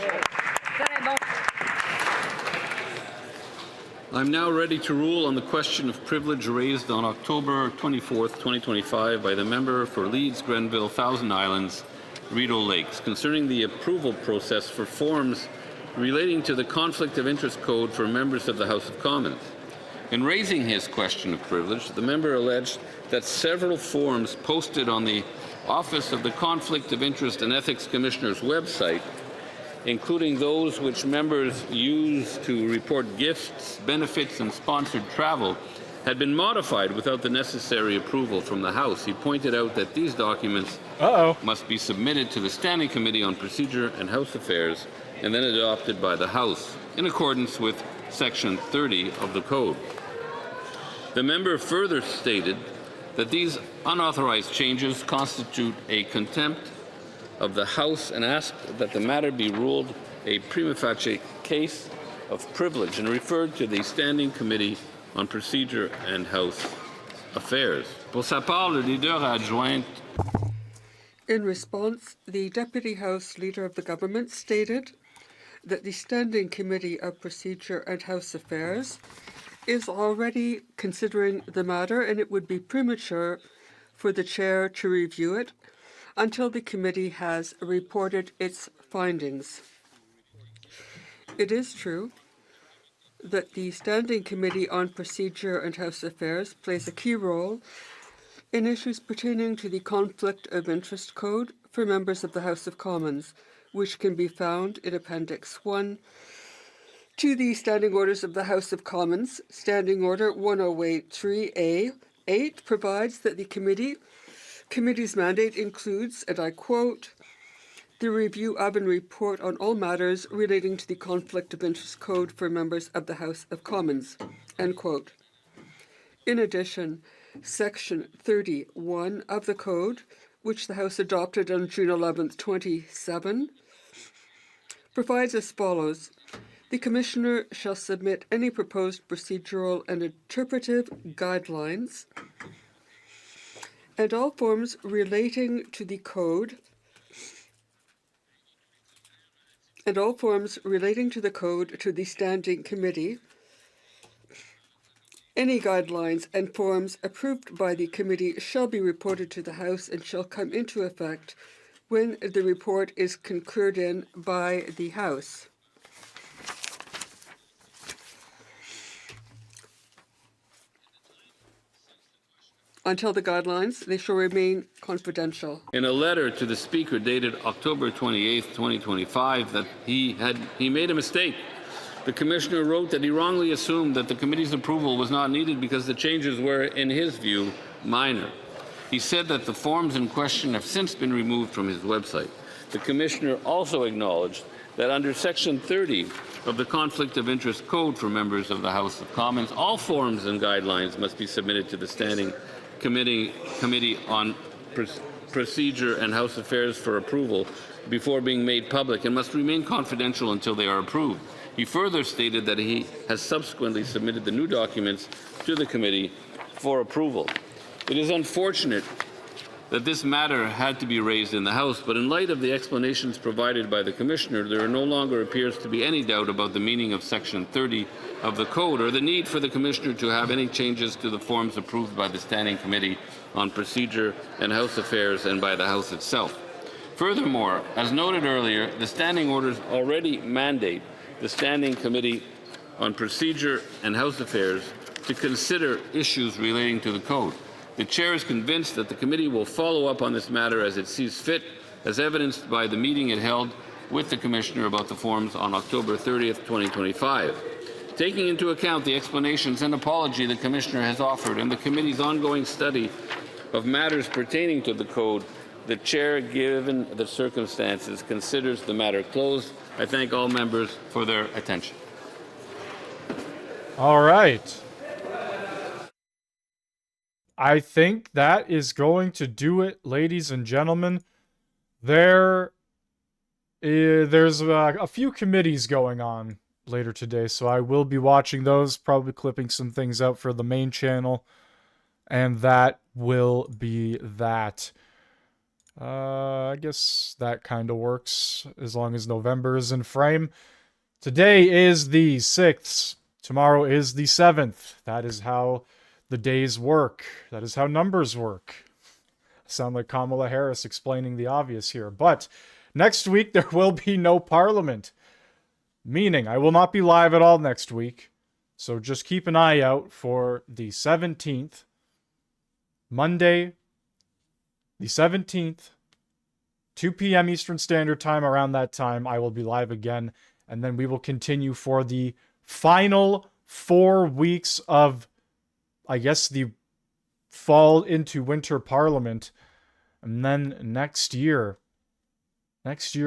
I'm now ready to rule on the question of privilege raised on October 24th, 2025 by the member for Leeds, Grenville, Thousand Islands, Rideau Lakes concerning the approval process for forms relating to the Conflict of Interest Code for members of the House of Commons. In raising his question of privilege, the member alleged that several forms posted on the Office of the Conflict of Interest and Ethics Commissioner's website, including those which members use to report gifts, benefits, and sponsored travel, had been modified without the necessary approval from the House. He pointed out that these documents must be submitted to the Standing Committee on Procedure and House Affairs and then adopted by the House, in accordance with Section 30 of the Code. The member further stated that these unauthorized changes constitute a contempt of the House and asked that the matter be ruled a prima facie case of privilege and referred to the Standing Committee on Procedure and House Affairs. Pour sa part, le leader adjoint. In response, the Deputy House Leader of the Government stated that the Standing Committee of Procedure and House Affairs is already considering the matter, and it would be premature for the Chair to review it until the committee has reported its findings. It is true that the Standing Committee on Procedure and House Affairs plays a key role in issues pertaining to the Conflict of Interest Code for members of the House of Commons, which can be found in Appendix 1 to the Standing Orders of the House of Commons. Standing Order 1083A8 provides that the committee's mandate includes, and I quote, the review of and report on all matters relating to the Conflict of Interest Code for members of the House of Commons, end quote. In addition, Section 31 of the Code, which the House adopted on June 11, 2007, provides as follows. The Commissioner shall submit any proposed procedural and interpretive guidelines and all forms relating to the Code to the Standing Committee. Any guidelines and forms approved by the committee shall be reported to the House and shall come into effect when the report is concurred in by the House. Until the guidelines, they shall remain confidential. In a letter to the Speaker dated October 28, 2025, that he made a mistake. The Commissioner wrote that he wrongly assumed that the committee's approval was not needed because the changes were, in his view, minor. He said that the forms in question have since been removed from his website. The Commissioner also acknowledged that under Section 30 of the Conflict of Interest Code for members of the House of Commons, all forms and guidelines must be submitted to the Standing Committee on Procedure and House Affairs for approval before being made public and must remain confidential until they are approved. He further stated that he has subsequently submitted the new documents to the committee for approval. It is unfortunate that this matter had to be raised in the House, but in light of the explanations provided by the Commissioner, there no longer appears to be any doubt about the meaning of Section 30 of the Code or the need for the Commissioner to have any changes to the forms approved by the Standing Committee on Procedure and House Affairs and by the House itself. Furthermore, as noted earlier, the standing orders already mandate the Standing Committee on Procedure and House Affairs to consider issues relating to the Code. The Chair is convinced that the committee will follow up on this matter as it sees fit, as evidenced by the meeting it held with the Commissioner about the forms on October 30th, 2025. Taking into account the explanations and apology the Commissioner has offered and the committee's ongoing study of matters pertaining to the code, the Chair, given the circumstances, considers the matter closed. I thank all members for their attention. All right. I think that is going to do it, ladies and gentlemen. There's a few committees going on later today, so I will be watching those, probably clipping some things out for the main channel, and that will be that. I guess that kind of works as long as November is in frame. Today is the 6th. Tomorrow is the 7th. That is how the days work. That is how numbers work. I sound like Kamala Harris explaining the obvious here. But next week there will be no Parliament. Meaning I will not be live at all next week. So just keep an eye out for the 17th. Monday, the 17th, 2 p.m. Eastern Standard Time. Around that time, I will be live again. And then we will continue for the final 4 weeks of, I guess, the fall into winter Parliament. And then next year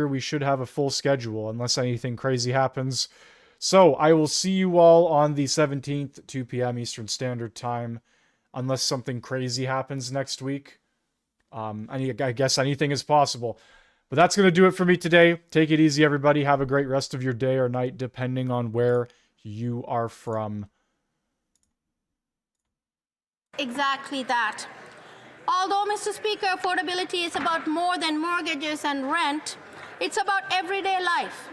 we should have a full schedule unless anything crazy happens. So I will see you all on the 17th, 2 p.m. Eastern Standard Time, unless something crazy happens next week. I guess anything is possible. But that's going to do it for me today. Take it easy, everybody. Have a great rest of your day or night, depending on where you are from. Exactly that. Although, Mr. Speaker, affordability is about more than mortgages and rent, it's about everyday life.